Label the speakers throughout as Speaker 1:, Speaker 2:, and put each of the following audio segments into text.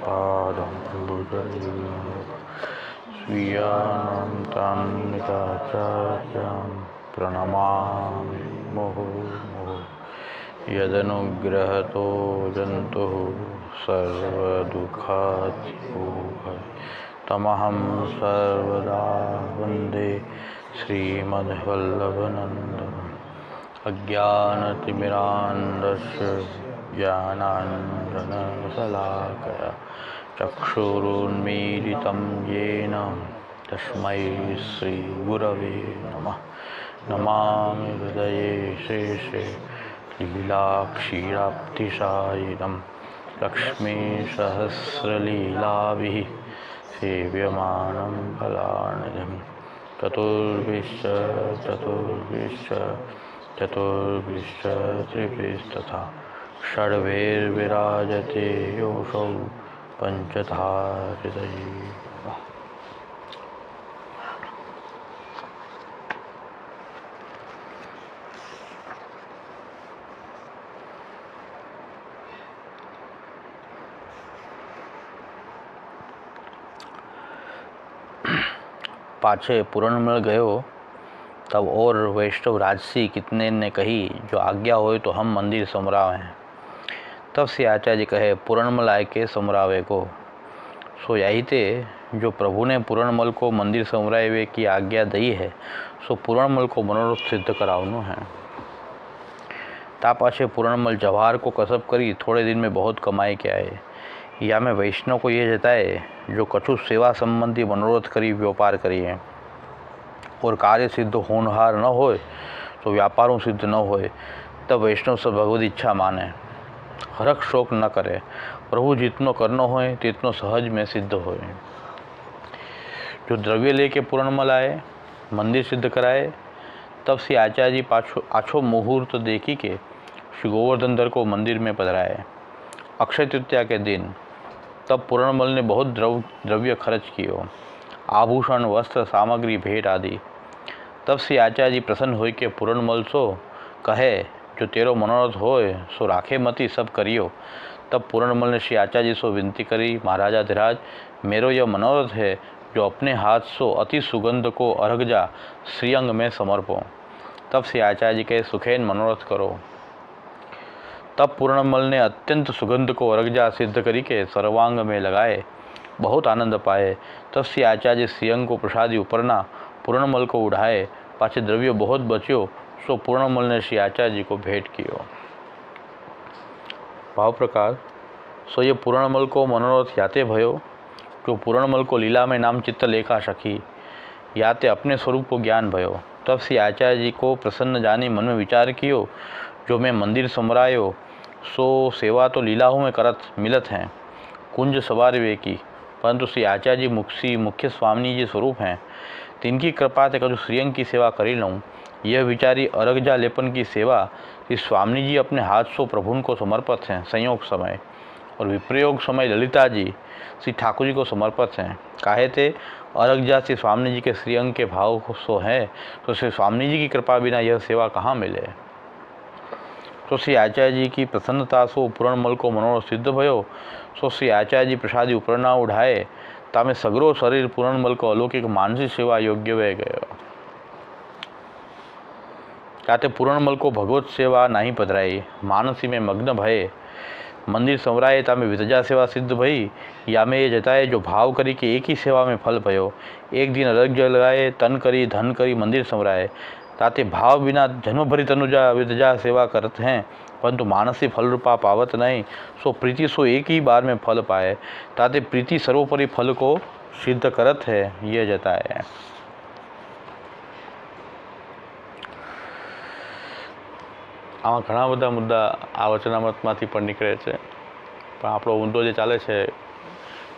Speaker 1: पादं भूषयेयुः स्वीयानां तान्निकाचार्यां प्रणमामि मुहुर्मुहुः यदनुग्रहतो जन्तुः सर्वदुःखातिको तमहं सर्वदा वन्दे श्रीमद्वल्लभनन्दनम् अज्ञानतिमिरान्धस्य ज्ञानाञ्जनशलाकया चक्षुरुन्मीलितं येन तस्मै श्रीगुरवे नमः। नमामि हृदये शेषे लीलाक्षीराब्धिसायिनं लक्ष्मीसहस्रलीलाभिः सेव्यमानं फलानिधिं चतुर्भिश्च त्रिभिस्तथा षड्भिर्विराजते योऽसौ पञ्चधा हृदये। पाछे पूरणमल गयो तब और वैष्णव राजसी कितने ने कही, जो आज्ञा होए तो हम मंदिर समरावे हैं। तब से आचार्य कहे, पूरणमल आय के समरावे को। सो यही थे जो प्रभु ने पूरणमल को मंदिर समरावे की आज्ञा दी है, सो पूरणमल को मनोरथ सिद्ध करावनो है। ता पाछे पूरणमल जवाहर को कसब करी थोड़े दिन में बहुत कमाई के आए। या में वैष्णव को ये जताए, जो कछु सेवा संबंधी मनोरथ करी व्यापार करिए और कार्य सिद्ध होनहार न होए तो व्यापारों सिद्ध न होए, तब वैष्णव सब भगवत इच्छा माने, हरख शोक न करे, प्रभु जितनो करनो होए तितनो सहज में सिद्ध होए। जो द्रव्य लेके पूरणमल आए, मंदिर सिद्ध कराए, तब श्री आचार्य जी आछो मुहूर्त देखी के श्री गोवर्धन धर को मंदिर में पधराए अक्षय तृतीया के दिन। तब पूरणमल ने बहुत द्रव्य खर्च कियो, आभूषण वस्त्र सामग्री भेंट आदि। तब श्री आचार्य जी प्रसन्न होई के पूरणमल सो कहे, जो तेरो मनोरथ होए सो राखे मती सब करियो। तब पूरणमल ने श्री आचार्य जी सो विनती करी, महाराजाधिराज मेरो यह मनोरथ है, जो अपने हाथ सो अति सुगंध को अर्घजा श्रीअंग में समर्पो। तब श्री आचार्य जी के सुखेन मनोरथ करो। तब पूरणमल ने अत्यंत सुगंध को अर्घजा सिद्ध करी के सर्वांग में लगाए, बहुत आनंद पाए। तब श्री आचार्य श्रीअंग को प्रसादी उपरना पूरणमल को उठाए, पाछे द्रव्य बहुत बच्यो, सो पूरणमल ने श्री आचार्य जी को भेंट कियो। भाव प्रकार सो ये पूरणमल को मनोरथ याते भयो, जो पूरणमल को लीला में नाम चित्त लेखा सखी, याते अपने स्वरूप को ज्ञान भयो। तब श्री आचार्य जी को प्रसन्न जानी मन में विचार कियो, जो मैं मंदिर समरायो सो सेवा तो लीलाओं में करत मिलत हैं, कुंज सवार वे की, परंतु श्री आचार्य जी मुख्य स्वामी जी स्वरूप हैं, तिनकी कृपा से कछु श्रीअंग की सेवा करी लूँ। यह विचारी अर्घजा लेपन की सेवा श्री स्वामी जी अपने हाथ सो प्रभु को समर्पित हैं संयोग समय, और विप्रयोग समय ललिता जी श्री ठाकुर जी को समर्पित हैं। काहे थे अर्घजा श्री स्वामी जी के श्रीअंग के भाव सो है, तो श्री स्वामी जी की कृपा बिना यह सेवा कहाँ मिले। तो श्री आचार्य जी की प्रसन्नता सो पूरणमल को मनोरथ सिद्ध भयो। सो श्री आचार्य जी प्रसादी उपरना उठाए, तामे सगरो शरीर पूरणमल को अलौकिक मानसिक सेवा योग्य वे गयो। ताते पूरणमल को भगवत सेवा नहीं पधराई, मानसी में मग्न भये मंदिर संवराये, तामे वितजा सेवा सिद्ध भई। या में ये जताए, जो भाव करी कि एक ही सेवा में फल भयो। एक दिन अर्घ्य लगाए, तन करी धन करी मंदिर संवराये, ताते भाव बिना जन्म भरी तनुजा वितजा सेवा करते हैं, परंतु मानसी फल रूपा पावत नहीं। सो प्रीति सो एक ही बार में फल पाए, ताते प्रीति सर्वोपरि फल को सिद्ध करत है, ये जताए। આમાં ઘણા બધા મુદ્દા આ વચનામૃતમાંથી પણ નીકળે છે, પણ આપણો મુદ્દો જે ચાલે છે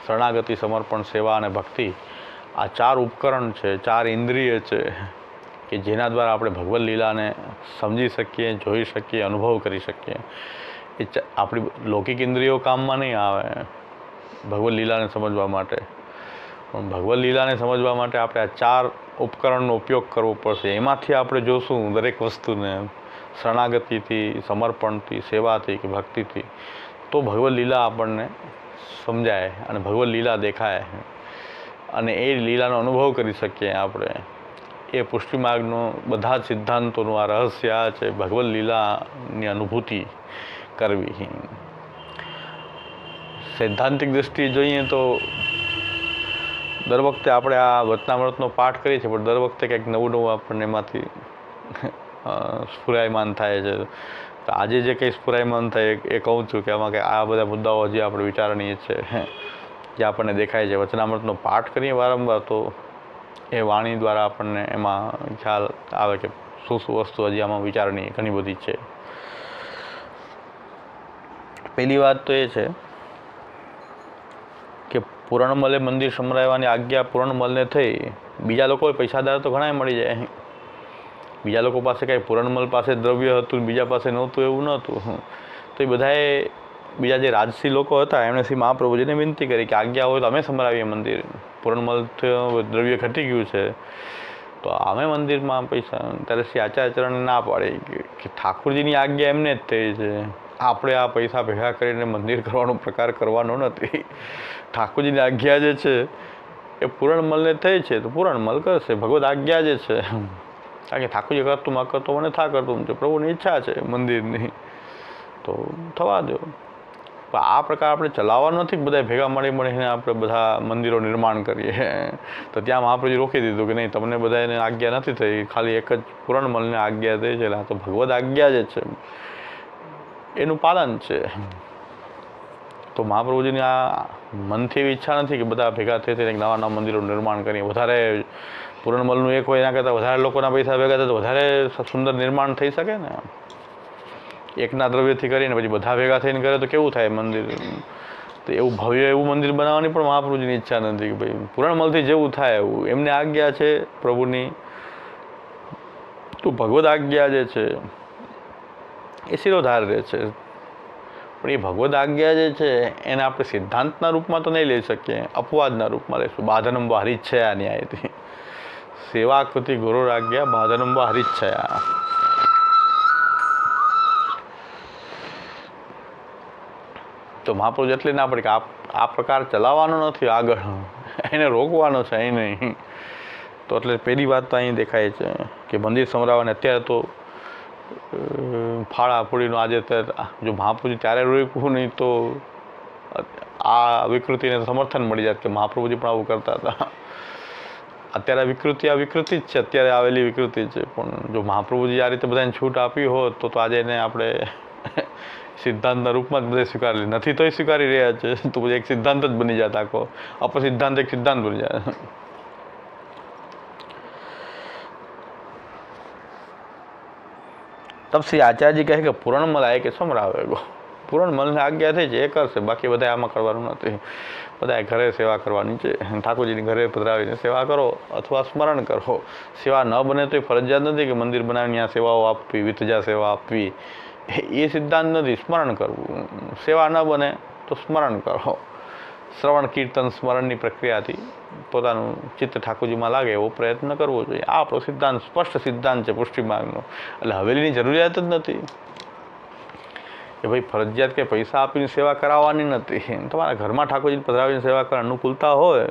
Speaker 1: શરણાગતિ, સમર્પણ, સેવા અને ભક્તિ, આ ચાર ઉપકરણ છે, ચાર ઇન્દ્રિય છે કે જેના દ્વારા આપણે ભગવદ લીલાને સમજી શકીએ, જોઈ શકીએ, અનુભવ કરી શકીએ। એ આપણી લૌકિક ઇન્દ્રિયો કામમાં નહીં આવે ભગવદ લીલાને સમજવા માટે, પણ ભગવદ લીલાને સમજવા માટે આપણે આ ચાર ઉપકરણનો ઉપયોગ કરવો પડશે। એમાંથી આપણે જોશું દરેક વસ્તુને શરણાગતિથી, સમર્પણથી, સેવાથી કે ભક્તિથી, તો ભગવદ લીલા આપણને સમજાય અને ભગવદ લીલા દેખાય અને એ લીલાનો અનુભવ કરી શકીએ આપણે. એ પુષ્ટિ માર્ગનો બધા જ સિદ્ધાંતોનું આ રહસ્ય આ છે, ભગવદ લીલાની અનુભૂતિ કરવી. સૈદ્ધાંતિક દ્રષ્ટિએ જોઈએ તો દર વખતે આપણે આ વચનામૃતનો પાઠ કરીએ છીએ, પણ દર વખતે કંઈક નવું નવું આપણને એમાંથી સ્ફુરાયમાન થાય છે. તો આજે જે કંઈ સ્ફુરાયમાન થાય એ કહું છું કે આમાં કે આ બધા મુદ્દાઓ હજી આપણે વિચારણીય છે, જે આપણને દેખાય છે. વચનામૃતનો પાઠ કરીએ વારંવાર તો એ વાણી દ્વારા આપણને એમાં ખ્યાલ આવે કે શું શું વસ્તુ હજી આમાં વિચારણીય ઘણી બધી છે. પહેલી વાત તો એ છે કે પુરણમલે મંદિર સમરાવવાની આજ્ઞા પુરણમલને થઈ. બીજા લોકો પૈસાદાર તો ઘણા મળી જાય. બીજા લોકો પાસે કાંઈ પુરણમલ પાસે દ્રવ્ય હતું, બીજા પાસે નહોતું એવું નહોતું. તો એ બધાએ બીજા જે રાજસી લોકો હતા એમણે શ્રી મહાપ્રભુજીને વિનંતી કરી કે આજ્ઞા હોય તો અમે સમરાવીએ મંદિર. પુરણમલ દ્રવ્ય ઘટી ગયું છે તો અમે મંદિરમાં પૈસા. ત્યારે શ્રી આચાર્યચરણે ના પાડી કે ઠાકોરજીની આજ્ઞા એમને જ થઈ છે, આપણે આ પૈસા ભેગા કરીને મંદિર કરવાનો પ્રકાર કરવાનો નથી. ઠાકોરજીની આજ્ઞા જે છે એ પુરણમલને થઈ છે તો પુરણમલ કરશે. ભગવદ આજ્ઞા જે છે, કારણ કે ઠાકોરજી કરતું માં કરતો મને થા કરતું છે, પ્રભુની ઈચ્છા છે મંદિરની તો થવા દો. પણ આ પ્રકાર આપણે ચલાવવાનો નથી કે બધા ભેગા મળીને આપણે બધા મંદિરો નિર્માણ કરીએ. તો ત્યાં મહાપ્રભુજી રોકી દીધું કે નહીં, તમને બધાને આજ્ઞા નથી થઈ, ખાલી એક જ પુરણમલને આજ્ઞા થઈ છે. એટલે તો ભગવદ આજ્ઞા જે છે એનું પાલન છે. તો મહાપ્રભુજીની આ મનથી એવી ઈચ્છા નથી કે બધા ભેગા થઈ એક નવા નવા મંદિરોનું નિર્માણ કરીએ. વધારે પુરણમલનું એક હોય એના કરતાં વધારે લોકોના પૈસા ભેગા થાય તો વધારે સુંદર નિર્માણ થઈ શકે ને. એકના દ્રવ્યથી કરીને પછી બધા ભેગા થઈને કરે તો કેવું થાય મંદિર. તો એવું ભવ્ય એવું મંદિર બનાવવાની પણ મહાપ્રભુજીની ઈચ્છા નથી કે ભાઈ પુરણમલથી જેવું થાય એવું. એમને આજ્ઞા છે પ્રભુની. તો ભગવદ આજ્ઞા જે છે એ શિરોધાર રહે છે. પણ એ ભગવદ આજ્ઞા જે છે એને આપણે સિદ્ધાંતના રૂપમાં તો નહીં લઈ શકીએ, અપવાદના રૂપમાં લઈશું. બાધનંબ હરિચ્છયા ન્યાયથી સેવાકૃતિ ગુરુ આજ્ઞા બાધનંબ હરિચ્છયા. તો મહાપ્રભુ એટલે ના પડે કે આ પ્રકાર ચલાવવાનો નથી, આગળ એને રોકવાનો છે અહીં નહીં. તો એટલે પહેલી વાત તો અહીં દેખાય છે કે મંદિર સમરાવવાને અત્યારે તો ફાળા ફૂડીનું આજે જો મહાપ્રભુજી ત્યારે રોક્યું નહીં તો આ વિકૃતિને સમર્થન મળી જાત કે મહાપ્રભુજી પણ આવું કરતા હતા. અત્યારે વિકૃતિ આ વિકૃતિ જ છે, અત્યારે આવેલી વિકૃતિ છે. પણ જો મહાપ્રભુજી આ રીતે બધાને છૂટ આપી હોત તો આજે એને આપણે સિદ્ધાંતના રૂપમાં જ બધા સ્વીકારી નથી તો સ્વીકારી રહ્યા છે. તો પછી એક સિદ્ધાંત જ બની જાય આખો. અપસિદ્ધાંત એક સિદ્ધાંત બની જાય. તબ શ્રી આચાર્યજી કહે કે પુરણમલ આય કે સમરાવે ગો. પુરણમલને આજ્ઞા થઈ છે એ કરશે, બાકી બધા આમાં કરવાનું નથી. બધાએ ઘરે સેવા કરવાની છે. ઠાકોરજીની ઘરે પધરાવીને સેવા કરો અથવા સ્મરણ કરો. સેવા ન બને તો એ ફરજિયાત નથી કે મંદિર બનાવીને ત્યાં સેવાઓ આપવી, વિતજા સેવા આપવી. એ સિદ્ધાંત નથી. સ્મરણ કરવું. સેવા ન બને તો સ્મરણ કરો. શ્રવણ કીર્તન સ્મરણની પ્રક્રિયાથી પોતાનું ચિત્ત ઠાકોરજીમાં લાગે એવો પ્રયત્ન કરવો જોઈએ. આ આપણો સિદ્ધાંત સ્પષ્ટ સિદ્ધાંત છે પુષ્ટિ માર્ગનો. એટલે હવેલીની જરૂરિયાત જ નથી કે ભાઈ ફરજિયાત કે પૈસા આપીને સેવા કરાવવાની નથી. તમારા ઘરમાં ઠાકોરજીને પધરાવીને સેવા કરવા અનુકૂળતા હોય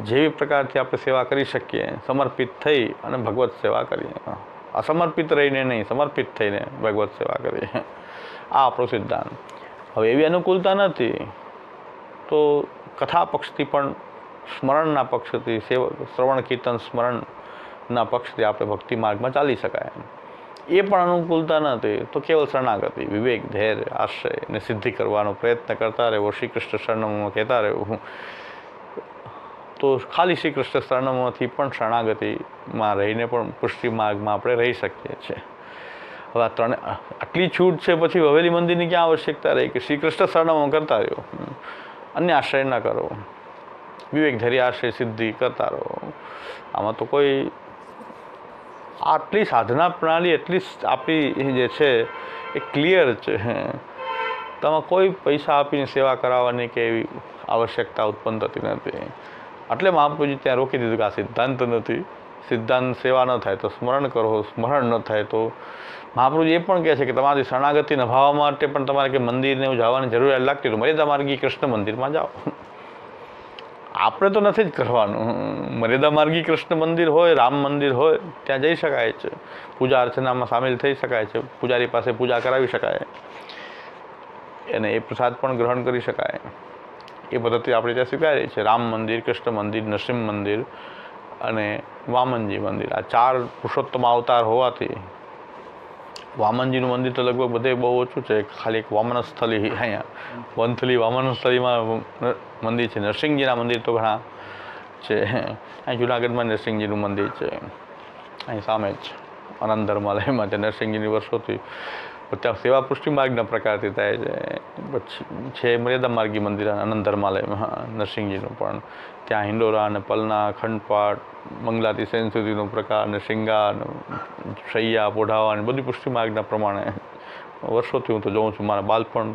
Speaker 1: જેવી પ્રકારથી આપણે સેવા કરી શકીએ, સમર્પિત થઈ અને ભગવત સેવા કરીએ. અસમર્પિત રહીને નહીં, સમર્પિત થઈને ભગવત સેવા કરીએ. આ આપણો સિદ્ધાંત. હવે એવી અનુકૂળતા નથી તો કથા પક્ષથી પણ સ્મરણના પક્ષથી શ્રવણ કીર્તન સ્મરણના પક્ષથી આપણે ભક્તિ માર્ગમાં ચાલી શકાય. એ પણ અનુકૂળતા નથી તો કેવલ શરણાગતિ, વિવેક, ધૈર્ય, આશ્રય ને સિદ્ધિ કરવાનો પ્રયત્ન કરતા રહેવો. શ્રી કૃષ્ણ શરણમાં કહેતા રહેવું. તો ખાલી શ્રી કૃષ્ણ શરણમાંથી પણ શરણાગતિમાં રહીને પણ પુષ્ટિ માર્ગમાં આપણે રહી શકીએ છીએ. હવે આ ત્રણે આટલી છૂટ છે પછી હવેલી મંદિરની ક્યાં આવશ્યકતા રહી કે શ્રી કૃષ્ણ શરણમાં કરતા રહ્યો, અન્ય આશ્રય ન કરો, વિવેક ધૈર્ય આશ્રય સિદ્ધિ કરતા રહો. આમાં તો કોઈ આટલી સાધના પ્રણાલી એટલી આપણી જે છે એ ક્લિયર છે. તેમાં કોઈ પૈસા આપીને સેવા કરાવવાની કે એવી આવશ્યકતા ઉત્પન્ન થતી નથી. એટલે મહાપ્રભુજી ત્યાં રોકી દીધું કે આ સિદ્ધાંત નથી, સિદ્ધાંત સેવા ન થાય તો સ્મરણ કરો, સ્મરણ ન થાય તો મહાપ્રભુજી એ પણ કહે છે કે તમારી શરણાગતિ નભાવવા માટે પણ તમારે કે મંદિરને જવાની જરૂરિયાત લાગતી તો મર્યાદા માર્ગી કૃષ્ણ મંદિરમાં જાઓ. આપણે તો નથી જ કરવાનું. મર્યાદા માર્ગી કૃષ્ણ મંદિર હોય, રામ મંદિર હોય, ત્યાં જઈ શકાય છે, પૂજા અર્ચનામાં સામેલ થઈ શકાય છે, પૂજારી પાસે પૂજા કરાવી શકાય અને એ પ્રસાદ પણ ગ્રહણ કરી શકાય. એ પદ્ધતિ આપણે ત્યાં સ્વીકારી છે. રામ મંદિર, કૃષ્ણ મંદિર, નરસિંહ મંદિર અને વામનજી મંદિર, આ 4 પુરુષોત્તમ અવતાર હોવાથી વામનજીનું મંદિર તો લગભગ બધે બહુ ઓછું છે. ખાલી એક વામનસ્થલી અહીંયા વંથલી વામનસ્થલીમાં મંદિર છે. નરસિંહજીના મંદિર તો ઘણા છે. અહીં જુનાગઢમાં નરસિંહજીનું મંદિર છે, અહીં સામે જ આનંદ ધર્માલયમાં છે. નરસિંહજીની વર્ષોથી ત્યાં સેવા પુષ્ટિ માર્ગના પ્રકારથી થાય છે. પછી છે મર્યાદા માર્ગી મંદિર આનંદ ધર્માલયમાં નરસિંહજીનું પણ. ત્યાં હિંડોરા અને પલના, ખંડપાઠ, મંગલાતી સેન સુધીનો પ્રકાર અને શૃંગાર, શૈયા, પોઢાવા અને બધી પુષ્ટિ માર્ગના પ્રમાણે વર્ષોથી હું તો જોઉં છું. મારા બાળપણ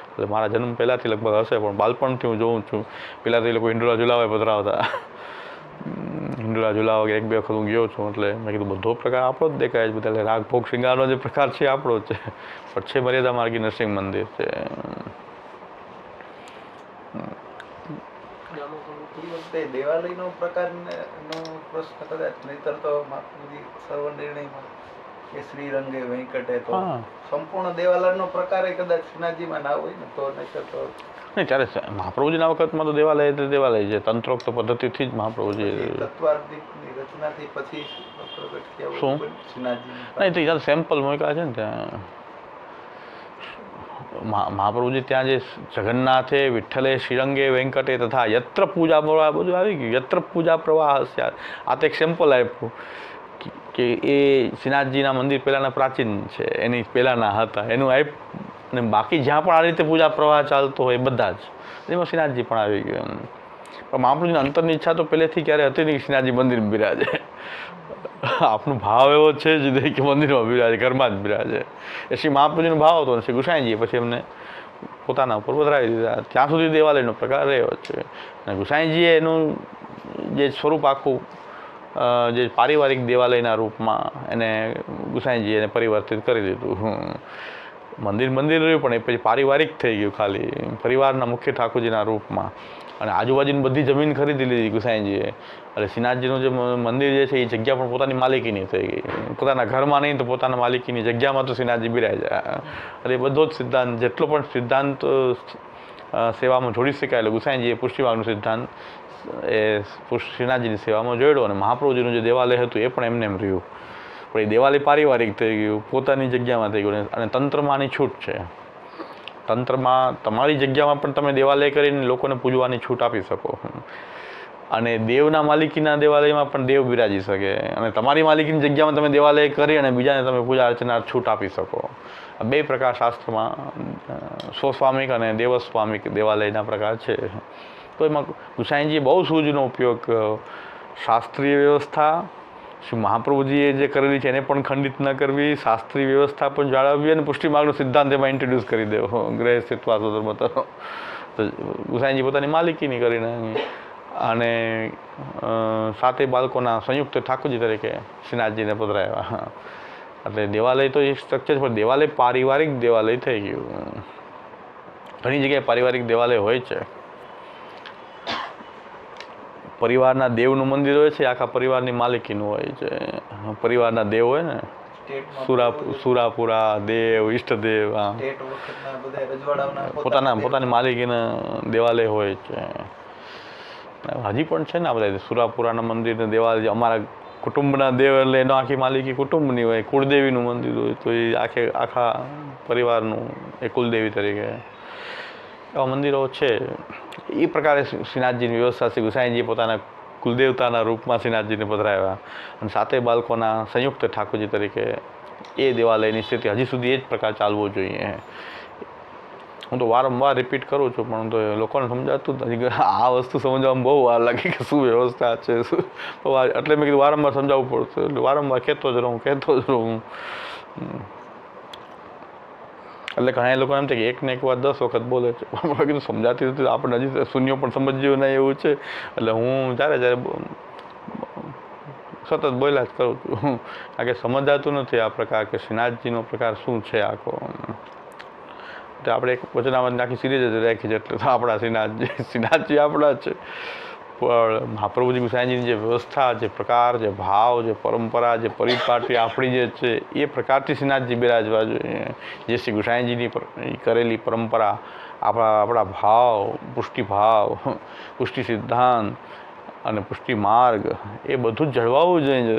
Speaker 1: એટલે મારા જન્મ પહેલાંથી લગભગ હશે, પણ બાળપણથી હું જોઉં છું. પહેલાં તો એ લોકો હિંડોરા ઝુલાવે પધરાવતા. હિંડોરા ઝુલાવા 1-2 વખત હું ગયો છું. એટલે મેં કીધું બધો પ્રકાર આપણો જ દેખાય છે બધા. એટલે રાગ ભોગ શૃંગારનો જે પ્રકાર છે આપણો જ છે. પણ છે મર્યાદા માર્ગી નરસિંહ મંદિર છે.
Speaker 2: દેવાલયનો પ્રકારનો પ્રશ્ન કદાચ નહીતર તો મહાત્માજી સર્વ નિર્ણયમાં કે શ્રીરંગે વેંકટે તો સંપૂર્ણ દેવાલયનો પ્રકાર કદાચ શ્રીનાથજીમાં ના હોય ને તો નહીતર તો
Speaker 1: નહીં. ત્યારે મહાપ્રભુજીના વખતમાં તો દેવાલય એટલે દેવાલય છે. તંત્રોક્ત પદ્ધતિથી જ મહાપ્રભુજી
Speaker 2: તત્વાર્ધિકની રચનાથી પછી પ્રગટ થયા
Speaker 1: શું નહીં તો ત્યાં સેમ્પલ મૂક્યા છે ને ત્યાં મહાપ્રભુજી ત્યાં જે જગન્નાથે વિઠ્ઠલે શ્રીરંગે વેંકટે તથા યત્ર પૂજા પ્રવાહ બધું આવી ગયું. યત્ર પૂજા પ્રવાહ હશે. આ તો એક સેમ્પલ આપ્યું કે એ શ્રીનાથજીના મંદિર પહેલાંના પ્રાચીન છે, એની પહેલાંના હતા એનું આપ્યું. અને બાકી જ્યાં પણ આ રીતે પૂજા પ્રવાહ ચાલતો હોય બધા જ એમાં શ્રીનાથજી પણ આવી ગયું. પણ મહાપ્રભુજીની અંતરની ઈચ્છા તો પહેલેથી ક્યારે હતી નહીં કે શ્રીનાથજી મંદિરમાં બિરાજે. આપનો ભાવ એવો છે જ નહીં કે મંદિરમાં બિરાજે, ઘરમાં જ બિરાજે. એ શ્રી મહાપ્રભુજીનો ભાવ હતો. શ્રી ગુસાઈજીએ પછી એમને પોતાના ઉપર વધારી દીધા. ત્યાં સુધી દેવાલયનો પ્રકાર રહ્યો છે. અને ગુસાઈજીએ એનું જે સ્વરૂપ આખું જે પારિવારિક દેવાલયના રૂપમાં એને ગુસાઈજીએ એને પરિવર્તિત કરી દીધું. મંદિર રહ્યું પણ એ પછી પારિવારિક થઈ ગયું, ખાલી પરિવારના મુખ્ય ઠાકોરજીના રૂપમાં. અને આજુબાજુની બધી જમીન ખરીદી લીધી ગુસાઈજીએ. એટલે શ્રીનાથજીનું જે મંદિર જે છે એ જગ્યા પણ પોતાની માલિકીની થઈ ગઈ. પોતાના ઘરમાં નહીં તો પોતાના માલિકીની જગ્યામાં તો શ્રીનાથજી બિરાજ્યા. એટલે બધો જ સિદ્ધાંત જેટલો પણ સિદ્ધાંત સેવામાં જોડી શકાય એટલે ગુસાઈજીએ પુષ્ટિમાર્ગનો સિદ્ધાંત એ શ્રીનાથજીની સેવામાં જોડ્યો. અને મહાપ્રભુજીનું જે દેવાલય હતું એ પણ એમને એમ રહ્યું. પણ એ દેવાલય પારિવારિક થઈ ગયું, પોતાની જગ્યામાં થઈ ગયું. અને તંત્રમાંની છૂટ છે. તંત્રમાં તમારી જગ્યામાં પણ તમે દેવાલય કરીને લોકોને પૂજવાની છૂટ આપી શકો. અને દેવના માલિકીના દેવાલયમાં પણ દેવ બિરાજી શકે. અને તમારી માલિકીની જગ્યામાં તમે દેવાલય કરી અને બીજાને તમે પૂજા અર્ચના છૂટ આપી શકો. આ 2 પ્રકાર શાસ્ત્રમાં સ્વસ્વામિક અને દેવસ્વામિક દેવાલયના પ્રકાર છે. તો એમાં ગુસાઈજીએ બહુ સૂઝનો ઉપયોગ કર્યો. શાસ્ત્રીય વ્યવસ્થા શ્રી મહાપ્રભુજીએ જે કરેલી છે એને પણ ખંડિત ન કરવી, શાસ્ત્રીય વ્યવસ્થા પણ જાળવવી અને પુષ્ટિમાર્ગનો સિદ્ધાંત એમાં ઇન્ટ્રોડ્યુસ કરી દેવો. ગ્રહ સ્થિત્વા ધર્મતરો તો ગુસાઈજી પોતાની માલિકીની કરીને અને 7 બાળકોના સંયુક્ત ઠાકોરજી તરીકે શ્રીનાથજીને પધરાવ્યા. એટલે દેવાલય તો એક સ્ટ્રક્ચર પણ દેવાલય પારિવારિક દેવાલય થઈ ગયું. ઘણી જગ્યાએ પારિવારિક દેવાલય હોય છે. પરિવારના દેવનું મંદિર હોય છે, આખા પરિવારની માલિકીનું હોય છે. પરિવારના દેવ હોય ને, સુરાપુરા દેવ, ઈષ્ટદેવ, પોતાની માલિકીના દેવાલય હોય છે. હજી પણ છે ને આ બધા સુરાપુરાના મંદિરના દેવાલય. અમારા કુટુંબના દેવ એટલે એનો આખી માલિકી કુટુંબની હોય. કુળદેવીનું મંદિર હોય તો એ આખા પરિવારનું એ કુલદેવી તરીકે એવા મંદિરો છે. એ પ્રકારે શ્રીનાથજીની વ્યવસ્થા શ્રી ગુસાઈજીએ પોતાના કુલદેવતાના રૂપમાં શ્રીનાથજીને પધરાવ્યા. અને 7 બાળકોના સંયુક્ત ઠાકોરજી તરીકે એ દેવાલયની સ્થિતિ હજી સુધી એ જ પ્રકાર ચાલવો જોઈએ. હું તો વારંવાર રિપીટ કરું છું પણ તો લોકોને સમજાતું જ નથી. આ વસ્તુ સમજવામાં બહુ વાર લાગે કે શું વ્યવસ્થા છે શું. એટલે મેં કીધું વારંવાર સમજાવવું પડશે. એટલે વારંવાર કહેતો જ રહું. એટલે ઘણા લોકો એમ છે કે એકને એક વાત 10 વખત બોલે છે. કીધું સમજાતી નથી, આપણે હજી શૂન્યો પણ સમજ્યું નહીં એવું છે. એટલે હું જ્યારે સતત બોલ્યા જ કરું છું, કારણ કે સમજાતું નથી આ પ્રકાર કે શ્રીનાથજીનો પ્રકાર શું છે આખો. તો આપણે એક વચનામાં આખી સિરીઝ જ રાખી છે, એટલે તો આપણા શ્રીનાથજી આપણા છે. પણ મહાપ્રભુજી ગુસાઈજીની જે વ્યવસ્થા, જે પ્રકાર, જે ભાવ, જે પરંપરા, જે પરિપાટી આપણી જે છે એ પ્રકારથી શ્રીનાથજી બિરાજવા જોઈએ. જે શ્રી ગુસાઈજીની કરેલી પરંપરા, આપણા ભાવ, પુષ્ટિ સિદ્ધાંત અને પુષ્ટિ માર્ગ, એ બધું જ જળવાવું જોઈએ.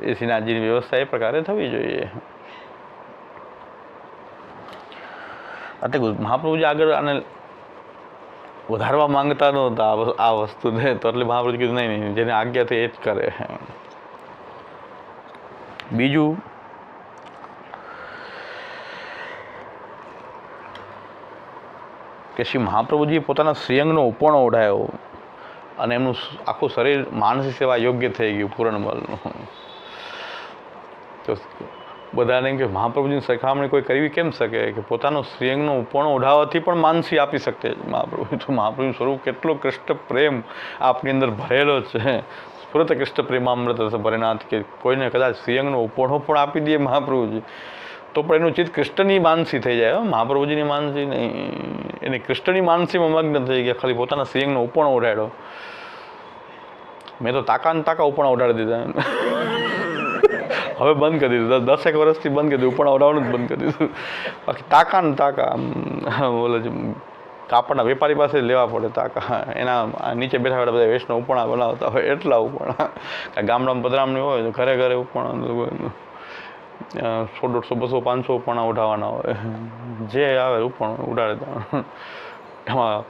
Speaker 1: એ શ્રીનાથજીની વ્યવસ્થા એ પ્રકારે થવી જોઈએ. એટલે મહાપ્રભુજી આગળ આને વધારવા માંગતા નહોતા આ વસ્તુને, તો એટલે મહાપ્રભુજી કીધું નહીં, જેને આજ્ઞા થઈ એ જ કરે. બીજું કે શ્રી મહાપ્રભુજીએ પોતાના શ્રીઅંગનો ઉપરણો ઓઢાયો અને એમનું આખું શરીર માનસી સેવા યોગ્ય થઈ ગયું પૂરણમલનું. તો બધાને એમ કે મહાપ્રભુજીની સરખામણી કોઈ કરવી કેમ શકે, કે પોતાનો શ્રીઅંગનો ઉપરણો ઓઢાવવાથી પણ માનસી આપી શકે મહાપ્રભુ. તો મહાપ્રભુનું સ્વરૂપ કેટલો કૃષ્ણ પ્રેમ આપની અંદર ભરેલો છે. સ્ફુરત કૃષ્ણ પ્રેમામૃત ભરેનાથ, કે કોઈને કદાચ શ્રીઅંગનો ઉપરણો પણ આપી દે મહાપ્રભુજી તો પણ એનું ચિત્ત કૃષ્ણની માનસી થઈ જાય. મહાપ્રભુજીની માનસી નહીં, એને કૃષ્ણની માનસીમાં મગ્ન થઈ ગયા. ખાલી પોતાના શ્રીઅંગનો ઉપરણો ઓઢાડ્યો. મેં તો તાકા ને તાકા ઉપરણા ઓઢાડી દીધા. હવે બંધ કરી દીધું, 10 વર્ષથી બંધ કરી દીધું, ઉપરણા ઓઢાડવાનું જ બંધ કરી દીધું. બાકી તાકા ને તાકા બોલે છે, કાપડના વેપારી પાસે લેવા પડે તાકા. એના નીચે બેઠા બેઠા બધા વેસ્ટના ઉપરણા બનાવતા હોય, એટલા ઉપરણા. ગામડામાં પધરામણી હોય તો ઘરે ઘરે ઉપરણા 100, 150, 200, 500 ઉપરણા ઉઠાવવાના હોય. જે આવે ઉપરણા ઉડાડે. એમાં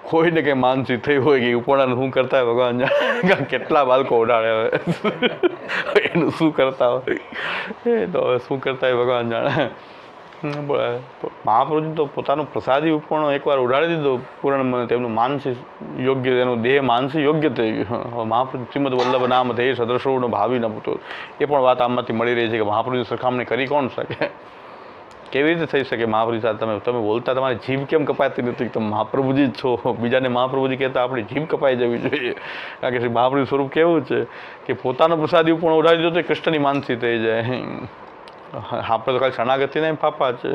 Speaker 1: કોઈને કંઈ માનસી થઈ હોય કે ઉપરણાનું શું કરતા હોય ભગવાન જાણે. કેટલા બાળકો ઉડાડે હવે એનું શું કરતા હોય, એ તો હવે શું કરતા હોય ભગવાન જાણે. મહાપ્રભુજી તો પોતાનો પ્રસાદી ઉપરણો એકવાર ઉડાડી દીધો પૂર્ણ, તેમનું માનસી યોગ્ય, એનું દેહ માનસી યોગ્ય થઈ ગયું. હવે મહાપ્રભુ શ્રીમદ વલ્લભ નામ દેહ સદૃશોનો ભાવી ન પૂતો, એ પણ વાત આમાંથી મળી રહી છે કે મહાપ્રભુની સરખામણી કરી કોણ શકે, કેવી રીતે થઈ શકે મહાપ્રભુ સાથે. તમે બોલતા તમારી જીભ કેમ કપાતી નથી, તમે મહાપ્રભુજી જ છો. બીજાને મહાપ્રભુજી કહેતા આપણી જીભ કપાઈ જવી જોઈએ, કારણ કે શ્રી મહાપ્રભુ સ્વરૂપ કેવું છે કે પોતાનો પ્રસાદી ઉપર ઉડાડી દો તો કૃષ્ણની માનસી થઈ જાય. આપણે તો ખાલી શરણાગતિ નહીં પાપા છે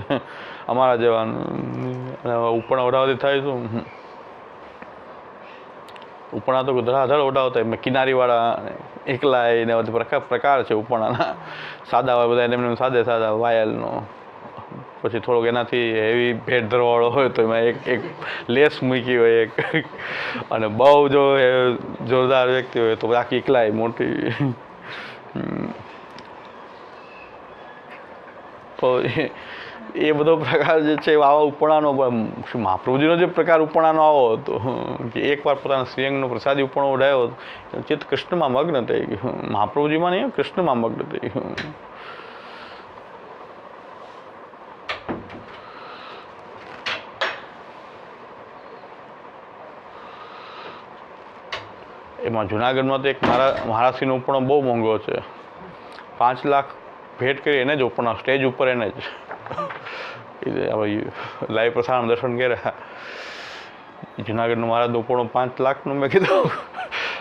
Speaker 1: અમારા જેવાનું. ઉપરણા ઓઢાવતી થાય તો ઉપરણા તો ધડાધડ ઓઢાવતા એમ કિનારીવાળા એકલા એને બધા પ્રકાર છે ઉપરણાના. સાદા હોય બધા એમને સાદા વાયલનો, પછી થોડોક એનાથી હેવી ભેટ ધરવાળો હોય તો એમાં એક લેસ મૂકી હોય એક, અને બહુ જો જોરદાર વ્યક્તિ હોય તો આખી એકલાય મોટી. તો એ બધો પ્રકાર જે છે આવા ઉપરણાનો, મહાપ્રભુજીનો જે પ્રકાર ઉપરણાનો આવો હતો કે એકવાર પોતાના શ્રીઅંગનો પ્રસાદી ઉપરણો ઓઢાયો, ચિત્ત કૃષ્ણમાં મગ્ન થઈ ગયું. મહાપ્રભુજીમાં નહીં, કૃષ્ણમાં મગ્ન થઈ ગયું. એમાં જુનાગઢમાં તો એક મહારાષ્ટ્રીનો ઉપરણો બહુ મોંઘો છે. 5 લાખ ભેટ કરી એને જ ઉપરણા, સ્ટેજ ઉપર એને જ. લાઈવ પ્રસારણ દર્શન કર્યા. જુનાગઢનો મહારાજનો ઉપરણો 5 લાખનો. મેં કીધું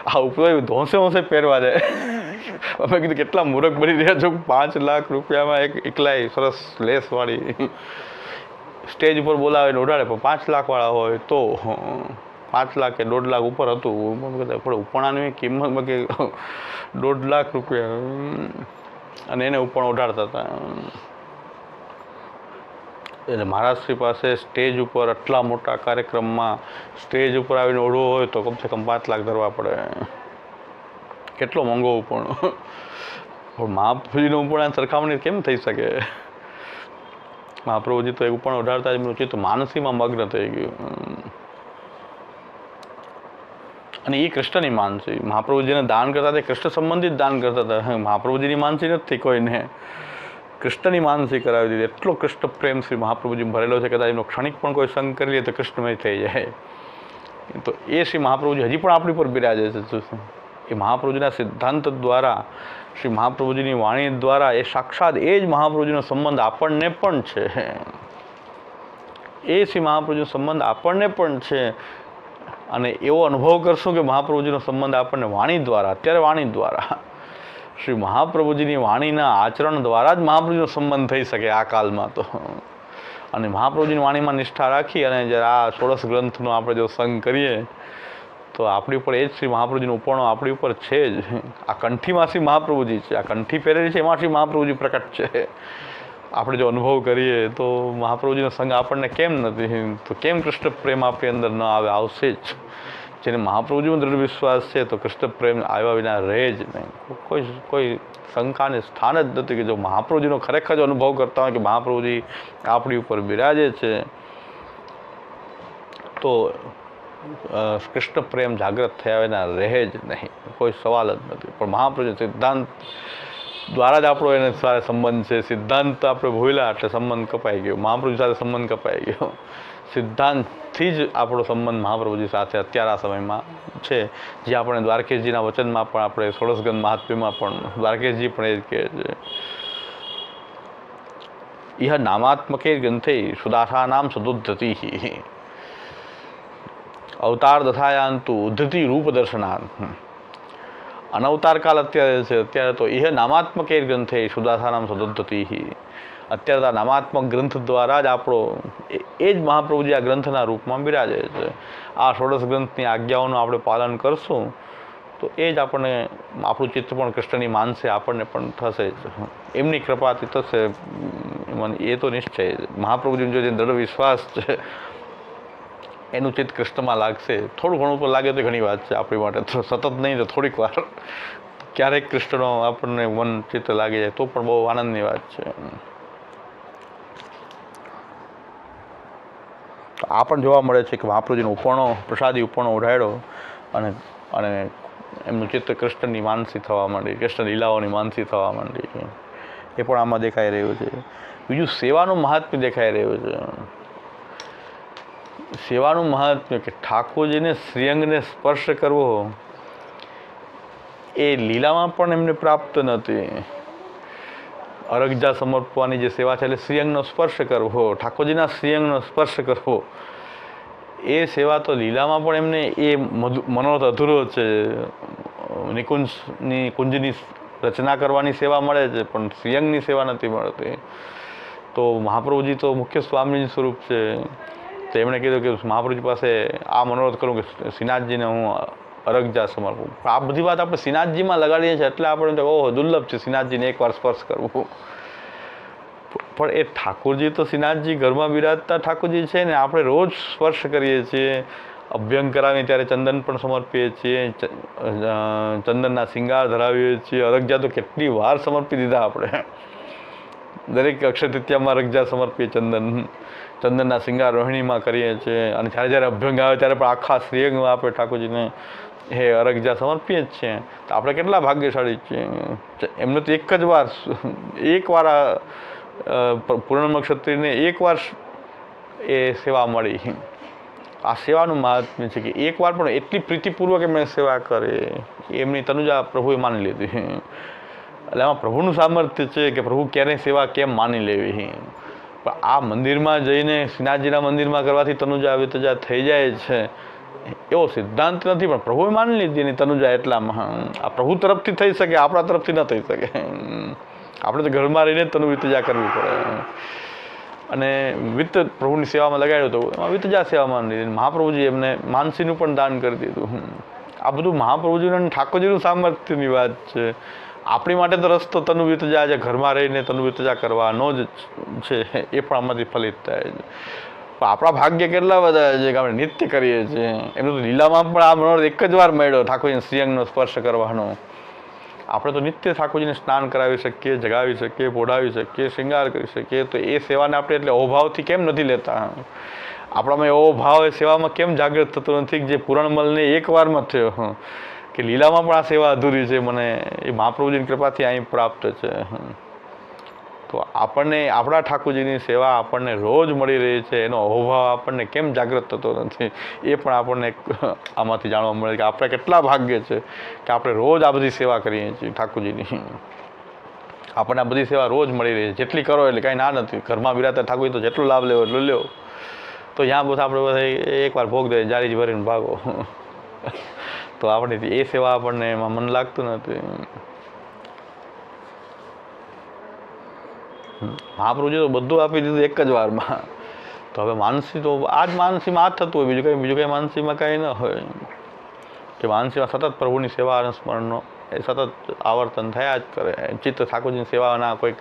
Speaker 1: આ ઉપર ધોંસે પહેરવા જાય. મેં કીધું કેટલા મૂર્ખ બની રહ્યા છો, 5 લાખ રૂપિયામાં એકલાય સરસ લેસવાળી સ્ટેજ ઉપર બોલાવીને ઉડાડે. પણ 5 લાખવાળા હોય તો 5 લાખ કે 1.5 લાખ ઉપર હતું. ઉપરણાની કિંમત કે 1.5 લાખ રૂપિયા, અને એને ઉપર ઉડાડતા હતા. એટલે મહારાષ્ટ્રી પાસે સ્ટેજ ઉપર આટલા મોટા કાર્યક્રમમાં સ્ટેજ ઉપર આવીને ઓઢવો હોય તો કમસે કમ 5 લાખ ધરવા પડે. કેટલો મોંઘો ઉપરણો. પણ મહાપ્રભુજીનો ઉપરણા સરખામણી કેમ થઈ શકે. મહાપ્રભુજી તો એક ઉપરણો ઉડાડતા જ એમનું ચિત્ત માનસીમાં મગ્ન થઈ ગયું. અને એ કૃષ્ણની માનસી. મહાપ્રભુજીને દાન કરતા તે કૃષ્ણ સંબંધિત દાન કરતા હતા. મહાપ્રભુજીની માનસી નથી કોઈને, કૃષ્ણની માનસી કરાવી દીધી. એટલો કૃષ્ણ પ્રેમ શ્રી મહાપ્રભુજી ભરેલો છે, કદાચ એમનો ક્ષણિક પણ કોઈ સંગ કરી લે તો કૃષ્ણમય થઈ જાય. તો એ શ્રી મહાપ્રભુજી હજી પણ આપણી પર બિરાજે છે. એ મહાપ્રભુજીના સિદ્ધાંત દ્વારા, શ્રી મહાપ્રભુજીની વાણી દ્વારા એ સાક્ષાત એ જ મહાપ્રભુજીનો સંબંધ આપણને પણ છે. એ શ્રી મહાપ્રભુજીનો સંબંધ આપણને પણ છે. અને એવો અનુભવ કરશું કે મહાપ્રભુજીનો સંબંધ આપણને વાણી દ્વારા, અત્યારે વાણી દ્વારા, શ્રી મહાપ્રભુજીની વાણીના આચરણ દ્વારા જ મહાપ્રભુજીનો સંબંધ થઈ શકે આ કાલમાં તો. અને મહાપ્રભુજીની વાણીમાં નિષ્ઠા રાખી અને જ્યારે આ 16 ગ્રંથનો આપણે જો સંગ કરીએ તો આપણી ઉપર એ જ શ્રી મહાપ્રભુજીનો ઉપરણો આપણી ઉપર છે જ. આ કંઠીમાં શ્રી મહાપ્રભુજી છે, આ કંઠી પહેરેલી છે એમાં શ્રી મહાપ્રભુજી પ્રકટ છે. આપણે જો અનુભવ કરીએ તો મહાપ્રભુજીનો સંગ આપણને કેમ નથી, તો કેમ કૃષ્ણ પ્રેમ આપણી અંદર ન આવે? આવશે જ. જેને મહાપ્રભુજીમાં દ્રઢ વિશ્વાસ છે તો કૃષ્ણ પ્રેમ આવ્યા વિના રહે જ નહીં. કોઈ શંકાને સ્થાન જ નથી કે જો મહાપ્રભુજીનો ખરેખર જ અનુભવ કરતા હોય કે મહાપ્રભુજી આપણી ઉપર બિરાજે છે તો કૃષ્ણ પ્રેમ જાગૃત થયા વિના રહે જ નહીં, કોઈ સવાલ જ નથી. પણ મહાપ્રભુજી સિદ્ધાંત દ્વારા જ આપણો એને સાથે સંબંધ છે. સિદ્ધાંત આપણે ભૂલ્યા એટલે સંબંધ કપાઈ ગયો, મહાપ્રભુજી સાથે સંબંધ કપાઈ ગયો. સિદ્ધાંતથી જ આપણો સંબંધ મહાપ્રભુજી સાથે અત્યારે આ સમયમાં છે. જે આપણે દ્વારકેશજીના વચનમાં પણ આપણે 16 ગ્રંથ મહાત્મ્યમાં પણ દ્વારકેશજી પણ એ જ કહે છે, ઇહ નામાત્મકે ગ્રંથે સુદાસાનામ સદુદ્ધતિ અવતાર દશાયાંતુ ઉદ્ધતિ રૂપ દર્શનાન. અનવતાર કાલ અત્યારે છે. અત્યારે તો ઇહ નામાત્મકે ગ્રંથે સુદાસાનામ સદુદ્ધતિ. અત્યારે આ નામાત્મક ગ્રંથ દ્વારા જ આપણો એ જ મહાપ્રભુજી આ ગ્રંથના રૂપમાં બિરાજે છે. આ 16 ગ્રંથની આજ્ઞાઓનું આપણે પાલન કરશું તો એ જ આપણને આપણું ચિત્ત પણ કૃષ્ણની માનશે, આપણને પણ થશે જ. એમની કૃપાથી થશે, મને એ તો નિશ્ચય. મહાપ્રભુજીનો જે દ્રઢ વિશ્વાસ છે એનું ચિત્ત કૃષ્ણમાં લાગશે. થોડું ઘણું તો લાગે તો ઘણી વાત છે આપણી માટે, તો સતત નહીં તો થોડીક વાર ક્યારેક કૃષ્ણનો આપણને મન ચિત્ત લાગી જાય તો પણ બહુ આનંદની વાત છે. આ પણ જોવા મળે છે કે મહાપ્રભુજીનો ઉપરણો, પ્રસાદી ઉપરણો ઉઢાડ્યો અને એમનું ચિત્ત કૃષ્ણની માનસી થવા માંડી, કૃષ્ણ લીલાઓની માનસી થવા માંડી. એ પણ આમાં દેખાઈ રહ્યું છે. બીજું સેવાનું મહાત્મ્ય દેખાઈ રહ્યું છે. સેવાનું મહાત્મ્ય કે ઠાકોરજીને શ્રીઅંગને સ્પર્શ કરવો એ લીલામાં પણ એમને પ્રાપ્ત નથી. અરગજા સમર્પવાની જે સેવા છે એટલે શ્રીઅંગનો સ્પર્શ કરવો, ઠાકોરજીના શ્રીઅંગનો સ્પર્શ કરવો, એ સેવા તો લીલામાં પણ એમને એ મનોરથ અધૂરો છે. નિકુંજની કુંજની રચના કરવાની સેવા મળે છે પણ શ્રીઅંગની સેવા નથી મળતી. તો મહાપ્રભુજી તો મુખ્ય સ્વામીજી સ્વરૂપ છે. તો એમણે કીધું કે મહાપ્રભુજી પાસે આ મનોરથ કરું કે શ્રીનાથજીને હું અરગજા સમર્પું. આ બધી વાત આપણે શ્રીનાથજીમાં લગાડીએ છીએ એટલે આપણે ઓહો દુર્લભ છે શ્રીનાથજીને એકવાર સ્પર્શ કરવું. પણ એ ઠાકોરજી તો શ્રીનાથજી ઘરમાં બિરાજતા ઠાકોરજી છે ને, આપણે રોજ સ્પર્શ કરીએ છીએ. અભ્યંગ કરાવીએ ત્યારે ચંદન પણ સમર્પીએ છીએ, ચંદનના શિંગાર ધરાવીએ છીએ. અરગજા તો કેટલી વાર સમર્પી દીધા આપણે. દરેક અક્ષય તૃતીયામાં અરગજા સમર્પીએ, ચંદનના શિંગાર રોહિણીમાં કરીએ છીએ. અને જ્યારે અભ્યંગ આવે ત્યારે પણ આખા શ્રીઅંગમાં આપણે ઠાકોરજીને હે અરગજા સમર્પીએ જ છીએ. તો આપણે કેટલા ભાગ્યશાળી છીએ. એમને તો એક વાર પૂર્ણમ ક્ષત્રિયને એકવાર એ સેવા મળી. આ સેવાનું મહાત્મ્ય છે કે એકવાર પણ એટલી પ્રીતિપૂર્વક એમણે સેવા કરે. એમની તનુજા પ્રભુએ માની લીધી. એટલે એમાં પ્રભુનું સામર્થ્ય છે કે પ્રભુ ક્યારેય સેવા કેમ માની લેવી. પણ આ મંદિરમાં જઈને શ્રીનાથજીના મંદિરમાં કરવાથી તનુજા વિતજા થઈ જાય છે એવો સિદ્ધાંત નથી, પણ પ્રભુએ માની લીધી એની તનુજા. એટલામાં આ પ્રભુ તરફથી થઈ શકે, આપણા તરફથી ન થઈ શકે. આપણે તો ઘરમાં રહીને જ તનુ વિતજા કરવી પડે. અને વિત્ત પ્રભુની સેવામાં લગાડ્યો તો એમાં વિતજા સેવામાં લીધી. મહાપ્રભુજી એમને માનસીનું પણ દાન કરી દીધું. આ બધું મહાપ્રભુજીનું અને ઠાકોરજીનું સામર્થ્યની વાત છે. આપણી માટે તો રસ્તો તનુ વિતજા જે ઘરમાં રહીને તનુ વિતજા કરવાનો જ છે, એ પણ આમાંથી ફલિત થાય છે. પણ આપણા ભાગ્ય કેટલા બધા છે કે આપણે નિત્ય કરીએ છીએ. એનું તો લીલામાં પણ આ મનોરથ એક જ વાર મળ્યો ઠાકોરજીને શ્રીઅંગનો સ્પર્શ કરવાનો. આપણે તો નિત્ય ઠાકોરજીને સ્નાન કરાવી શકીએ, જગાવી શકીએ, પોઢાવી શકીએ, શૃંગાર કરી શકીએ. તો એ સેવાને આપણે એટલે અહોભાવથી કેમ નથી લેતા? આપણામાં એવો ભાવ એ સેવામાં કેમ જાગૃત થતો નથી કે જે પૂરણમલને એકવારમાં થયો કે લીલામાં પણ આ સેવા અધૂરી છે, મને એ મહાપ્રભુજીની કૃપાથી અહીં પ્રાપ્ત છે. તો આપણને આપણા ઠાકોરજીની સેવા આપણને રોજ મળી રહી છે, એનો અહોભાવ આપણને કેમ જાગૃત થતો નથી? એ પણ આપણને આમાંથી જાણવા મળે કે આપણે કેટલા ભાગ્ય છે કે આપણે રોજ આ બધી સેવા કરીએ છીએ ઠાકોરજીની. આપણને આ બધી સેવા રોજ મળી રહી છે. જેટલી કરો એટલે કાંઈ ના નથી. ઘરમાં બિરાતા ઠાકોરજી તો જેટલો લાભ લેવો એટલો લ્યો. તો તો જ્યાં બસ આપણે બધા એકવાર ભોગ દે જારી ભરીને ભાગો. તો આપણે એ સેવા આપણને એમાં મન લાગતું નથી. મહાપ્રભુજી તો બધું આપી દીધું એક જ વારમાં. તો હવે માનસી તો આ જ માનસીમાં આ જ થતું હોય, બીજું કંઈ માનસીમાં કાંઈ ન હોય. કે માનસીમાં સતત પ્રભુની સેવા અને સ્મરણનો એ સતત આવર્તન થયા જ કરે. ચિત્ત ઠાકોરજીની સેવાના કોઈક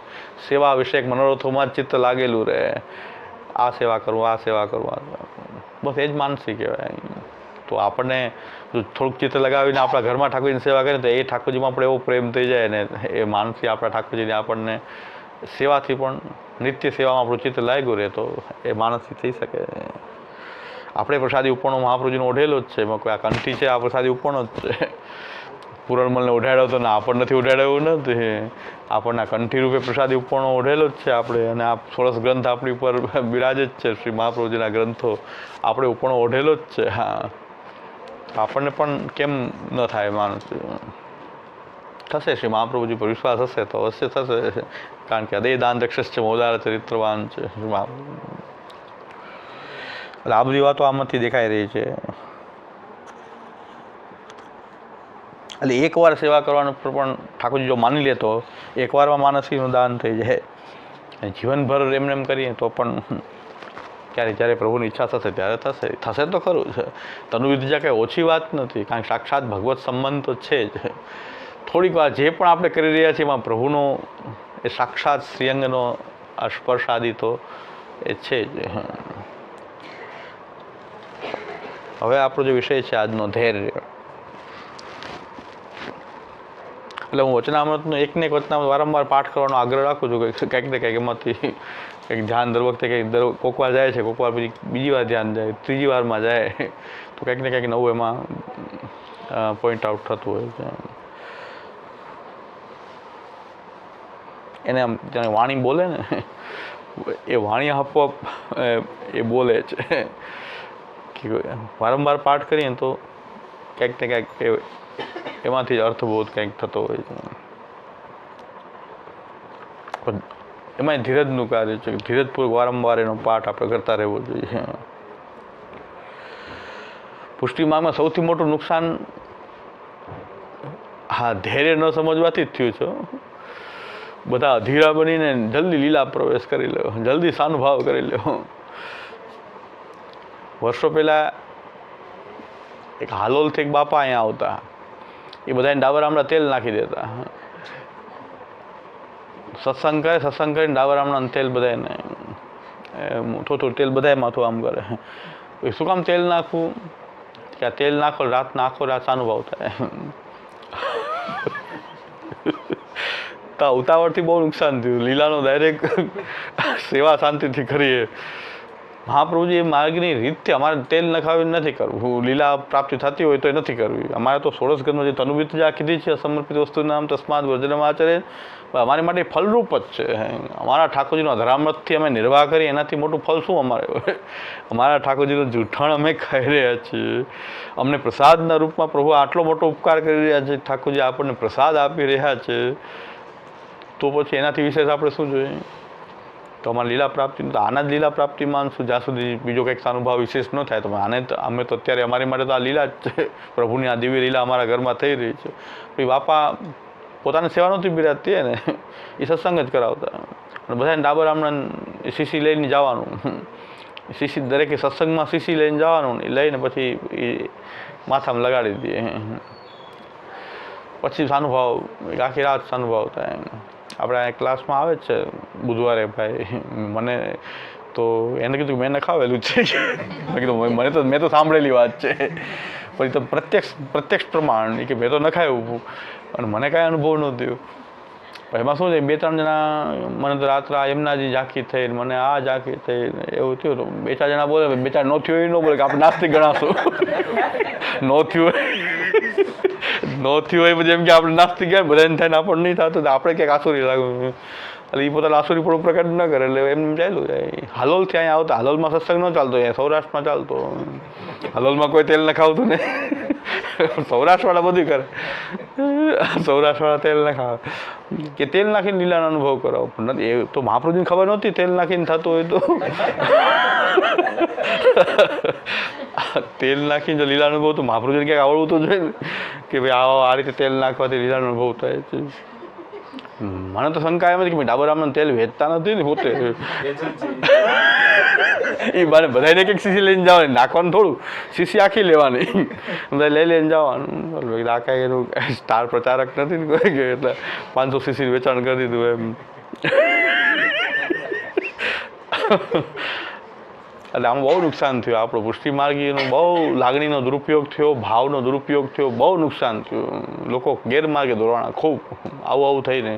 Speaker 1: સેવા વિષયક મનોરથોમાં જ ચિત્ત લાગેલું રહે. આ સેવા કરવું, આ સેવા કરવું, બસ એ જ માનસી કહેવાય. તો આપણને જો થોડુંક ચિત્ત લગાવીને આપણા ઘરમાં ઠાકોરજીની સેવા કરીએ તો એ ઠાકોરજીમાં આપણે એવો પ્રેમ થઈ જાય ને એ માનસી આપણા ઠાકોરજીને આપણને સેવાથી પણ નિત્ય સેવામાં આપણું ચિત્ત લાગ્યું રહે તો એ માનસી થઈ શકે. આપણે પ્રસાદી ઉપરનો મહાપ્રભુજીનો ઓઢેલો જ છે. એમાં કોઈ આ કંઠી છે, આ પ્રસાદી ઉપરનો જ છે. પૂરણમલને ઓઢાડ્યો તો ને આપણને નથી ઓઢાડ્યો એવું નથી. આપણને કંઠી રૂપે પ્રસાદી ઉપરનો ઓઢેલો જ છે આપણે. અને આ સોળસ ગ્રંથ આપણી ઉપર બિરાજે જ છે. શ્રી મહાપ્રભુજીના ગ્રંથો આપણે ઉપરનો ઓઢેલો જ છે. હા, આપણને પણ કેમ ન થાય માનસી? થશે. શ્રી મહાપ્રભુજી પર વિશ્વાસ હશે તો અવશ્ય થશે. કારણ કે અદય દાન રક્ષસ છે, મોદાર ચરિત્રવાન છે. એટલે આ બધી વાતો આમાંથી દેખાઈ રહી છે. એટલે એકવાર સેવા કરવાનું પણ ઠાકોરજી જો માની લે તો એકવારમાં માનસીનું દાન થઈ જાય. જીવનભર એમને એમ કરીએ તો પણ જ્યારે પ્રભુની ઈચ્છા થશે ત્યારે થશે તો ખરું છે. તનુવિદ્યા કંઈ ઓછી વાત નથી. કારણ કે સાક્ષાત ભગવત સંબંધ તો છે જ. થોડીક વાર જે પણ આપણે કરી રહ્યા છીએ એમાં પ્રભુનો એ સાક્ષાત શ્રીઅંગનો સ્પર્શ આદિ તો એ છે જ. હવે આપણો જે વિષય છે આજનો ધૈર્ય. એટલે હું વચનામૃતનો એકને એક વચનામૃત વારંવાર પાઠ કરવાનો આગ્રહ રાખું છું કે કંઈક ને કંઈક એમાંથી કંઈક ધ્યાન દર વખતે કંઈક કોક વાર જાય છે, કોક વાર પછી બીજી વાર ધ્યાન જાય, ત્રીજી વારમાં જાય તો કંઈક ને કંઈક નવું એમાં પોઈન્ટ આઉટ થતું હોય છે. એને આમ જાણે વાણી બોલે ને એ વાણી આપોઆપ એ બોલે છે. કે વારંવાર પાઠ કરીએ તો ક્યાંક ને ક્યાંક એમાંથી જ અર્થબોધ કંઈક થતો હોય છે. પણ એમાં ધીરજનું કાર્ય છે. ધીરજપૂર્વક વારંવાર એનો પાઠ આપણે કરતા રહેવો જોઈએ. પુષ્ટિ માર્ગમાં સૌથી મોટું નુકસાન હા ધૈર્ય ન સમજવાથી જ થયું છે. બધા અધીરા બનીને જલ્દી લીલા પ્રવેશ કરી લ્યો, જલ્દી સાનુભાવ કરી લ્યો. વર્ષો પહેલાં એક હાલોલથી એક બાપા અહીંયા આવતા. એ બધાને ડાબર આમળા તેલ નાખી દેતા. સત્સંગ કરીને ડાબર આમળાનું તેલ બધાને થોડું તેલ બધાય માથું આમ કરે. શું કામ તેલ નાખવું? કે આ તેલ નાખો આખો રાત સાનુભાવ થાય. તો ઉતાવળથી બહુ નુકસાન થયું. લીલાનો ડાયરેક્ટ સેવા શાંતિથી કરીએ. મહાપ્રભુજી એ માર્ગની રીતથી અમારે તેલ નખાવીને નથી કરવું. લીલા પ્રાપ્તિ થતી હોય તો એ નથી કરવી. અમારે તો સોળસ ગ્રંથમાં જે તનુવિદ્યા કીધી છે અસમર્પિત વસ્તુ નામ તસ્માદ વર્જનમ આચરે, અમારી માટે ફલરૂપ જ છે. અમારા ઠાકોરજીનો અધરામૃતથી અમે નિર્વાહ કરીએ એનાથી મોટું ફલ શું અમારે હોય? અમારા ઠાકોરજીનું જૂઠાણ અમે ખાઈ રહ્યા છીએ. અમને પ્રસાદના રૂપમાં પ્રભુ આટલો મોટો ઉપકાર કરી રહ્યા છે. ઠાકોરજી આપણને પ્રસાદ આપી રહ્યા છે. તો પછી એનાથી વિશેષ આપણે શું જોઈએ? તો અમારી લીલા પ્રાપ્તિ તો આના જ લીલા પ્રાપ્તિ માનશું જ્યાં સુધી બીજો કંઈક અનુભવ વિશેષ ન થાય. તો અમે તો અત્યારે અમારી માટે તો આ લીલા જ છે. પ્રભુની આ દિવ્ય લીલા અમારા ઘરમાં થઈ રહી છે. પછી બાપા પોતાની સેવા નહોતી બિરાજતી ને એ સત્સંગ જ કરાવતા. અને બધાને ડાબર આમણાં શીશી લઈને જવાનું. શીશી દરેકે સત્સંગમાં શીશી લઈને જવાનું. એ લઈને પછી એ માથામાં લગાડી દઈએ. પછી સાનુભાવ આખી રાત સાનુભાવ થાય. આપણા ક્લાસમાં આવે જ છે બુધવારે ભાઈ. મને તો એને કીધું મેં નખાવેલું છે. મેં કીધું મેં તો સાંભળેલી વાત છે. પછી તો પ્રત્યક્ષ પ્રમાણ કે મેં તો નખાયું અને મને કાંઈ અનુભવ ન થયો. એમાં શું છે 2-3 જણા મને તો રાત્રે એમનાજી ઝાંખી થઈ, મને આ ઝાંખી થઈ એવું થયું. તો 2-4 જણા બોલે 2-4 નો થયું એ ન બોલે કે આપણે નાસ્તિક ગણાશું. નો થયું હોય પછી એમ કે આપણે નાસ્તિક ગયા બધાને થાય ને આપણને નહીં થતું તો આપણે ક્યાંક આસુરી લાગ્યું. એટલે એ પોતાના આસુરી પણ પ્રકટ ન કરે એટલે એમ ચાલ્યું જાય. હાલોલથી અહીંયા આવતા. હાલોલમાં સત્સંગ ન ચાલતો, અહીંયા સૌરાષ્ટ્રમાં ચાલતો. હાલોલમાં કોઈ તેલ નખાવતું ને સૌરાષ્ટ્રવાળા બધું કરે. સૌરાષ્ટ્રવાળા તેલ નખાવે કે તેલ નાખીને લીલાનો અનુભવ કરાવો. પણ નથી એ તો મહાપ્રભુજીને ખબર નહોતી તેલ નાખીને થતું હોય તો તેલ નાખીને જો લીલા અનુભવ તો મહાપ્રભુજીને ક્યાંક આવડવું તો જોઈએ ને કે ભાઈ આ રીતે તેલ નાખવાથી લીલા અનુભવ થાય છે. મને તો શંકા એમ હતી કે ડાબર આમનું તેલ વેચતા નથી ને પોતે એ બાને બધાને કંઈક શીશી લઈને જવાની, નાખવાનું થોડું, શીશી આખી લેવાની, બધા લઈ લઈને જવાનું. આ કાંઈ એનું સ્ટાર પ્રચારક નથી ને કોઈ કે એટલે 500 શીશી વેચાણ કરી દીધું એમ. એટલે આમાં બહુ નુકસાન થયું. આપણો પુષ્ટિ માર્ગીનો બહુ લાગણીનો દુરુપયોગ થયો, ભાવનો દુરુપયોગ થયો, બહુ નુકસાન થયું. લોકો ગેરમાર્ગે દોરવાના ખૂબ. આવું થઈને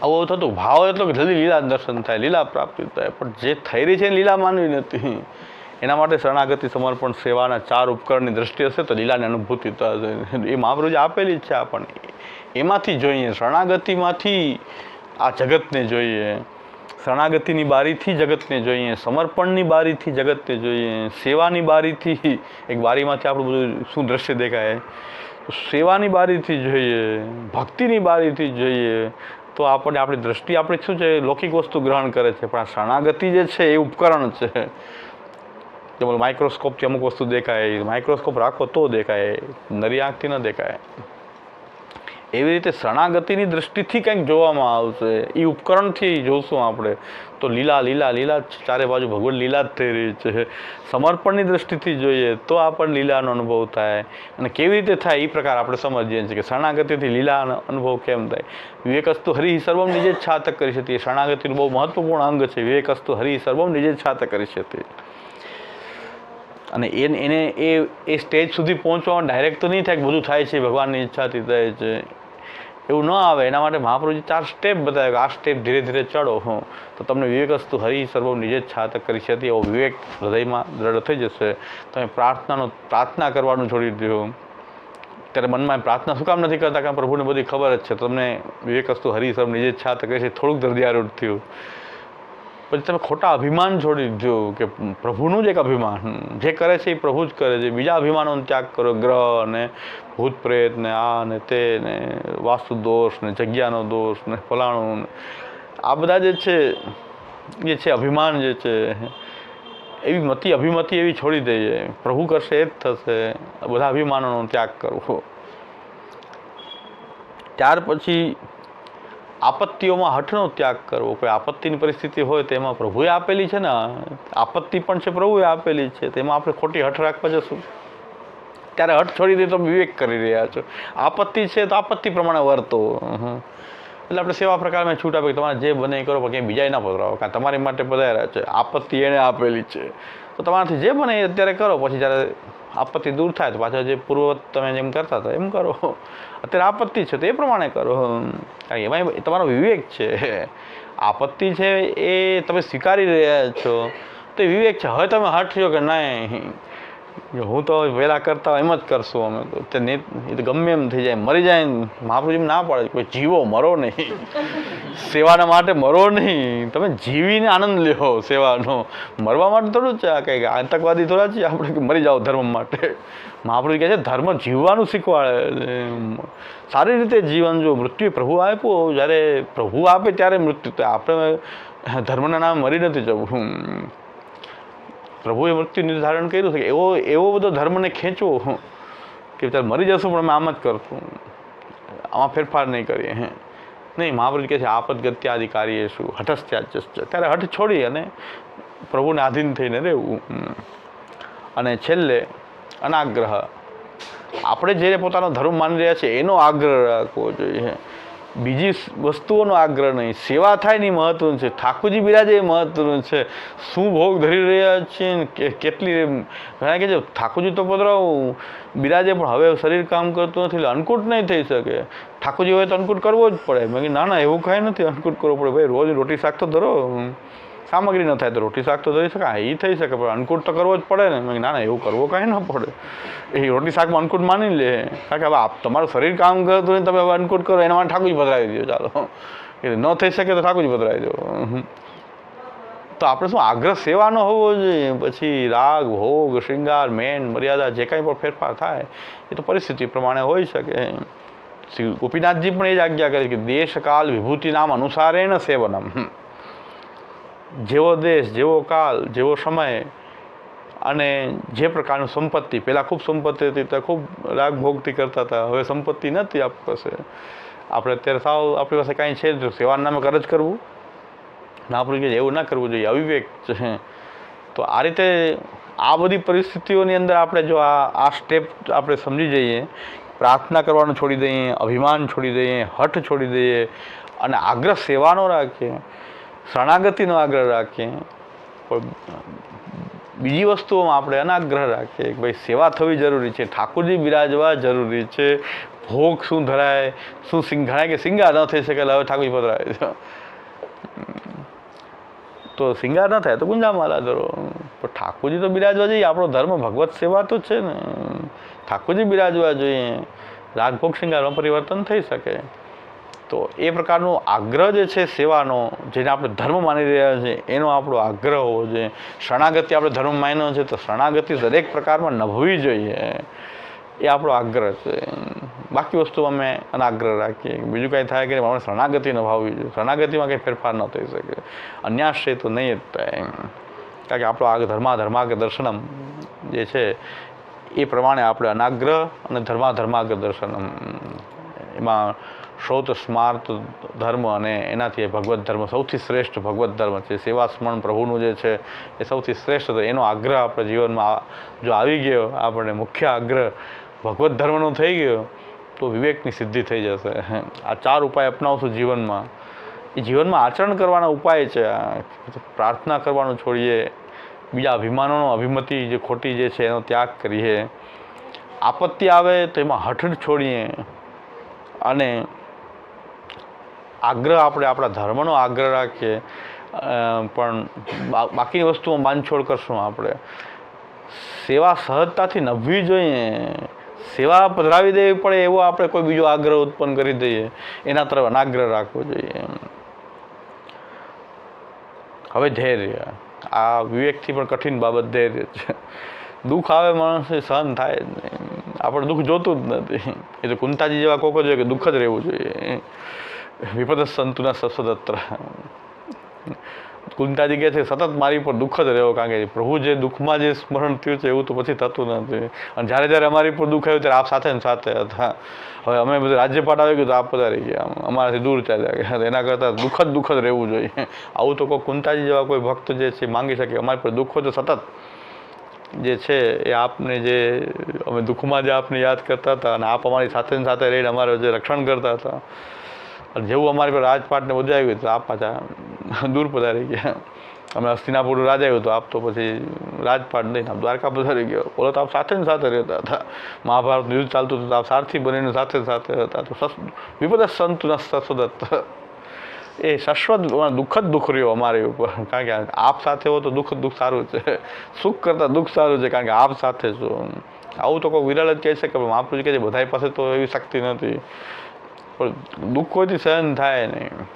Speaker 1: આવું થતું. ભાવ એટલો કે જલ્દી લીલા દર્શન થાય, લીલા પ્રાપ્તિ થાય, પણ જે થઈ રહી છે એને લીલા માનવી નથી. એના માટે શરણાગતિ, સમર્પણ, સેવાના 4 ઉપકરણની દ્રષ્ટિ હશે તો લીલાની અનુભૂતિ થશે. એ મહાપ્રભુજી આપેલી જ છે આપણને. એમાંથી જોઈએ, શરણાગતિમાંથી આ જગતને જોઈએ, શરણાગતિની બારીથી જગતને જોઈએ, સમર્પણની બારીથી જગતને જોઈએ, સેવાની બારીથી એક બારીમાંથી આપણું બધું શું દ્રશ્ય દેખાય, સેવાની બારીથી જોઈએ, ભક્તિની બારીથી જોઈએ તો આપણને આપણી દ્રષ્ટિ આપણી શું છે, લૌકિક વસ્તુ ગ્રહણ કરે છે. પણ આ શરણાગતિ જે છે એ ઉપકરણ છે. જેમ માઇક્રોસ્કોપથી અમુક વસ્તુ દેખાય, માઇક્રોસ્કોપ રાખો તો દેખાય, નરી આંખથી ન દેખાય. એવી રીતે શરણાગતિની દ્રષ્ટિથી કંઈક જોવામાં આવશે. એ ઉપકરણથી જોશું આપણે તો લીલા લીલા લીલા ચારે બાજુ ભગવાન લીલા જ થઈ રહી છે. સમર્પણની દ્રષ્ટિથી જોઈએ તો આપણને લીલાનો અનુભવ થાય. અને કેવી રીતે થાય એ પ્રકાર આપણે સમજીએ છીએ કે શરણાગતિથી લીલાનો અનુભવ કેમ થાય. વિવેકસ્તુ હરિ સર્વમ નિજે છાતક કરી શકીએ. શરણાગતિનું બહુ મહત્વપૂર્ણ અંગ છે. વિવેકસ્તુ હરિ સર્વમ નિજે છાતક કરી શકીએ. અને એને એ સ્ટેજ સુધી પહોંચવામાં ડાયરેક્ટ તો નહીં થાય કે બધું થાય છે ભગવાનની ઈચ્છાથી થાય છે, એવું ન આવે. એના માટે મહાપ્રભુજી 4 સ્ટેપ બતાવ્યા કે આ સ્ટેપ ધીરે ધીરે ચડો તો તમને વિવેકસ્તુ હરિ સર્વમ નિજે છાતક કરી શકીએ. એવો વિવેક હૃદયમાં દ્રઢ થઈ જશે. તમે પ્રાર્થના કરવાનું છોડી દો. ત્યારે મનમાં પ્રાર્થના શું કામ નથી કરતા? કારણ પ્રભુને બધી ખબર જ છે. તમને વિવેકસ્તુ હરિ સર્વમ નિજે છાતક કરી છે, થોડુંક ધ્યારૂઢ થયું. પછી તમે ખોટા અભિમાન છોડી દો કે પ્રભુનું જ એક અભિમાન, જે કરે છે એ પ્રભુ જ કરે છે. બીજા અભિમાનોનો ત્યાગ કરો, ગ્રહ ને ભૂત પ્રેત ને આ ને તે ને વાસ્તુ દોષ ને જગ્યાનો દોષ ને ફલાણું, આ બધા જે છે અભિમાન જે છે, એવી અભિમતિ એવી છોડી દઈએ. પ્રભુ કરશે એ જ થશે. બધા અભિમાનોનો ત્યાગ કરવો. ત્યાર પછી આપત્તિઓમાં હઠનો ત્યાગ કરવો. કોઈ આપત્તિની પરિસ્થિતિ હોય તો એમાં પ્રભુએ આપેલી છે ને, આપત્તિ પણ છે પ્રભુએ આપેલી છે, તેમાં આપણે ખોટી હઠ રાખવા જશું ત્યારે હઠ છોડી દે તો વિવેક કરી રહ્યા છો. આપત્તિ છે તો આપત્તિ પ્રમાણે વર્તો. એટલે આપણે સેવા પ્રકારમાં છૂટ આપે તમારે જે બને એ કરો, પણ ક્યાંય બીજાય ના પધરાવો. કારણ તમારી માટે પધાર્યા છે, આપત્તિ એણે આપેલી છે તો તમારાથી જે બને એ અત્યારે કરો. પછી જ્યારે આપત્તિ દૂર થાય તો પાછા જે પૂર્વવત તમે જેમ કરતા હતા એમ કરો. અત્યારે આપત્તિ છે તો એ પ્રમાણે કરો. કારણ એમાં તમારો વિવેક છે. આપત્તિ છે એ તમે સ્વીકારી રહ્યા છો તો એ વિવેક છે. હવે તમે હટશો કે નહીં હું તો વહેલા કરતા એમ જ કરશું અમે તો, એ તો ગમે એમ થઈ જાય, મરી જાય. મહાપ્રભુજી ના પાડે કોઈ જીવો, મરો નહીં. સેવાના માટે મરો નહીં, તમે જીવીને આનંદ લ્યો સેવાનો. મરવા માટે થોડું છે. આ કંઈક આતંકવાદી થોડા છીએ આપણે કે મરી જાઓ ધર્મ માટે. મહાપ્રભુ કહે છે ધર્મ જીવવાનું શીખવાડે. સારી રીતે જીવન જો મૃત્યુ પ્રભુ આપ્યું, જ્યારે પ્રભુ આપે ત્યારે મૃત્યુ. તો આપણે ધર્મના નામે મરી નથી જવું. પ્રભુએ મૃત્યુ નિર્ધારણ કર્યું છે કે એવો બધો ધર્મને ખેંચવો કે ત્યારે મરી જશું પણ અમે આમ જ કરશું, આમાં ફેરફાર નહીં કરીએ. નહીં, મહાપ્રભુ કહે છે આપદ ગત્યાધિકારીએ શું હઠસ્થ્યાજ. ત્યારે હઠ છોડી અને પ્રભુને આધીન થઈને રહેવું. અને છેલ્લે અનાગ્રહ. આપણે જે પોતાનો ધર્મ માની રહ્યા છીએ એનો આગ્રહ રાખવો જોઈએ, બીજી વસ્તુઓનો આગ્રહ નહીં. સેવા થાય ને એ મહત્વનું છે. ઠાકોરજી બિરાજે એ મહત્વનું છે. શું ભોગ ધરી રહ્યા છે, કેટલી ઘણા કે છે ઠાકોરજી તો પધરાવું બિરાજે પણ હવે શરીર કામ કરતું નથી એટલે અન્નકૂટ નહીં થઈ શકે. ઠાકોરજી હોય તો અન્નકૂટ કરવો જ પડે. મેં કીધું ના ના એવું કાંઈ નથી, અન્નકૂટ કરવો પડે. ભાઈ રોજ રોટી શાક તો ધરો, સામગ્રી ન થાય તો રોટી શાક તો ધરી શકાય, એ થઈ શકે, પણ અન્નકૂટ તો કરવો જ પડે ને. મેં ના ના એવું કરવો કાંઈ ન પડે. એ રોટી શાકમાં અન્નકૂટ માની લે. કારણ કે હવે તમારું શરીર કામ કરતું હોય તમે હવે અન્નકૂટ કરો એના માટે ઠાકોરજી પધરાવી દો. ચાલો એ ન થઈ શકે તો ઠાકોરજી પધરાવી દો. તો આપણે શું આગ્રહ સેવાનો હોવો જોઈએ. પછી રાગ ભોગ શૃંગાર મેન મર્યાદા જે કાંઈ પણ ફેરફાર થાય એ તો પરિસ્થિતિ પ્રમાણે હોઈ શકે. શ્રી ગોપીનાથજી પણ એ જ આજ્ઞા કરે કે દેશકાલ વિભૂતિ નામ અનુસારેણ સેવનમ. જેવો દેશ, જેવો કાળ, જેવો સમય અને જે પ્રકારનું સંપત્તિ, પહેલાં ખૂબ સંપત્તિ હતી તો ખૂબ રાગ ભોગથી કરતા હતા, હવે સંપત્તિ નથી આપણી પાસે, આપણે અત્યારે સાવ આપણી પાસે કાંઈ છે જ, સેવાના નામે કરજ કરવું ને આપણું કે એવું ના કરવું જોઈએ, અવિવેક છે. તો આ રીતે આ બધી પરિસ્થિતિઓની અંદર આપણે જો આ સ્ટેપ આપણે સમજી જઈએ, પ્રાર્થના કરવાનું છોડી દઈએ, અભિમાન છોડી દઈએ, હઠ છોડી દઈએ અને આગ્રહ સેવાનો રાખીએ, શરણાગતિનો આગ્રહ રાખીએ, બીજી વસ્તુઓમાં આપણે અનાગ્રહ રાખીએ કે ભાઈ સેવા થવી જરૂરી છે, ઠાકોરજી બિરાજવા જરૂરી છે, ભોગ શું ધરાય, શું સિંઘાણાય કે સિંગાર ન થઈ શકે હવે ઠાકોરજી પધરાય છે, તો સિંગાર ન થાય તો ગુંજામાલા ધરો, પણ ઠાકોરજી તો બિરાજવા જોઈએ, આપણો ધર્મ ભગવત સેવા તો છે ને, ઠાકોરજી બિરાજવા જોઈએ, રાગભોગ સિંગારમાં પરિવર્તન થઈ શકે. તો એ પ્રકારનો આગ્રહ જે છે સેવાનો, જેને આપણે ધર્મ માની રહ્યા છીએ, એનો આપણો આગ્રહ હોવો જોઈએ. શરણાગતિ આપણે ધર્મ માન્યો છે તો શરણાગતિ દરેક પ્રકારમાં નભવી જોઈએ, એ આપણો આગ્રહ છે. બાકી વસ્તુ અમે અનાગ્રહ રાખીએ, બીજું કાંઈ થાય કે આપણે શરણાગતિ નભાવવી જોઈએ, શરણાગતિમાં કંઈ ફેરફાર ન થઈ શકે, અન્યાશ્રય તો નહીં જ થાય, કારણ કે આપણો ધર્માગ દર્શનમ જે છે એ પ્રમાણે આપણે અનાગ્રહ અને ધર્માગ દર્શનમ, એમાં શ્રોત સ્માર્ત ધર્મ અને એનાથી ભગવત ધર્મ સૌથી શ્રેષ્ઠ ભગવત ધર્મ છે. સેવા સ્મરણ પ્રભુનું જે છે એ સૌથી શ્રેષ્ઠ, એનો આગ્રહ આપણે જીવનમાં જો આવી ગયો, આપણે મુખ્ય આગ્રહ ભગવત ધર્મનો થઈ ગયો તો વિવેકની સિદ્ધિ થઈ જશે. આ 4 ઉપાય અપનાવશું જીવનમાં, એ જીવનમાં આચરણ કરવાના ઉપાય છે. પ્રાર્થના કરવાનું છોડીએ, બીજા અભિમાનોનો અભિમતિ જે ખોટી જે છે એનો ત્યાગ કરીએ, આપત્તિ આવે તો એમાં હઠ છોડીએ અને આગ્રહ આપણે આપણા ધર્મનો આગ્રહ રાખીએ, પણ બાકીની વસ્તુમાં બાંધછોડ કરશું આપણે. સેવા સહજતાથી નભવી જોઈએ, સેવા પધરાવી દેવી પડે એવો આપણે કોઈ બીજો આગ્રહ ઉત્પન્ન કરી દઈએ, એના તરફ અનાગ્રહ રાખવો જોઈએ. હવે ધૈર્ય, આ વિવેકથી પણ કઠિન બાબત ધૈર્ય છે. દુઃખ આવે માણસને સહન થાય જ નહીં, આપણે દુઃખ જોતું જ નથી. એ તો કુંતાજી જેવા કોકો જોઈએ કે દુઃખ જ રહેવું જોઈએ. વિપદ સંતુના સસદત્ર, કુંતાજી કહે છે સતત મારી પર દુઃખ જ રહ્યો, કારણ કે પ્રભુ જે દુઃખમાં જે સ્મરણ થયું છે એવું તો પછી થતું નથી. અને જ્યારે જ્યારે અમારી પર દુઃખ આવ્યું ત્યારે આપ સાથે ને સાથે હતા. હવે અમે બધું રાજ્યપાઠ આવી ગયું તો આપ પધારી ગયા, અમારાથી દૂર ચાલ્યા ગયા, એના કરતાં દુઃખ જ રહેવું જોઈએ. આવું તો કોઈ કુંતાજી જેવા કોઈ ભક્ત જે છે માંગી શકે, અમારી પર દુઃખો તો સતત જે છે એ આપને જે અમે દુઃખમાં જે આપને યાદ કરતા હતા અને આપ અમારી સાથે ને સાથે રહીને અમારે જે રક્ષણ કરતા હતા, અને જેવું અમારી પર રાજપાટને બધું આવ્યું તો આપ પાછા દૂર પધારી ગયા. અમે હસ્તિનાપુરનું રાજ આવ્યું તો આપ તો પછી રાજપાટ દઈને આપ દ્વારકા પધારી ગયો. બોલો તો આપ સાથે ને સાથે રહેતા હતા. મહાભારતનું યુદ્ધ ચાલતું હતું તો આપ સારથી બનીને સાથે સાથે હતા. તો વિપદ સંતુના સસદત્ત, એ શાશ્વત દુઃખ જ દુઃખ રહ્યો અમારી ઉપર, કારણ કે આપ સાથે હો તો દુઃખ સારું છે, સુખ કરતાં દુઃખ સારું છે, કારણ કે આપ સાથે છો. આવું તો કોઈ વિરલ જ કહી શકે, પણ મહાપુરુષ કહે છે બધા પાસે તો એવી શક્તિ નથી, પણ દુઃખ કોઈથી સહન થાય નહીં.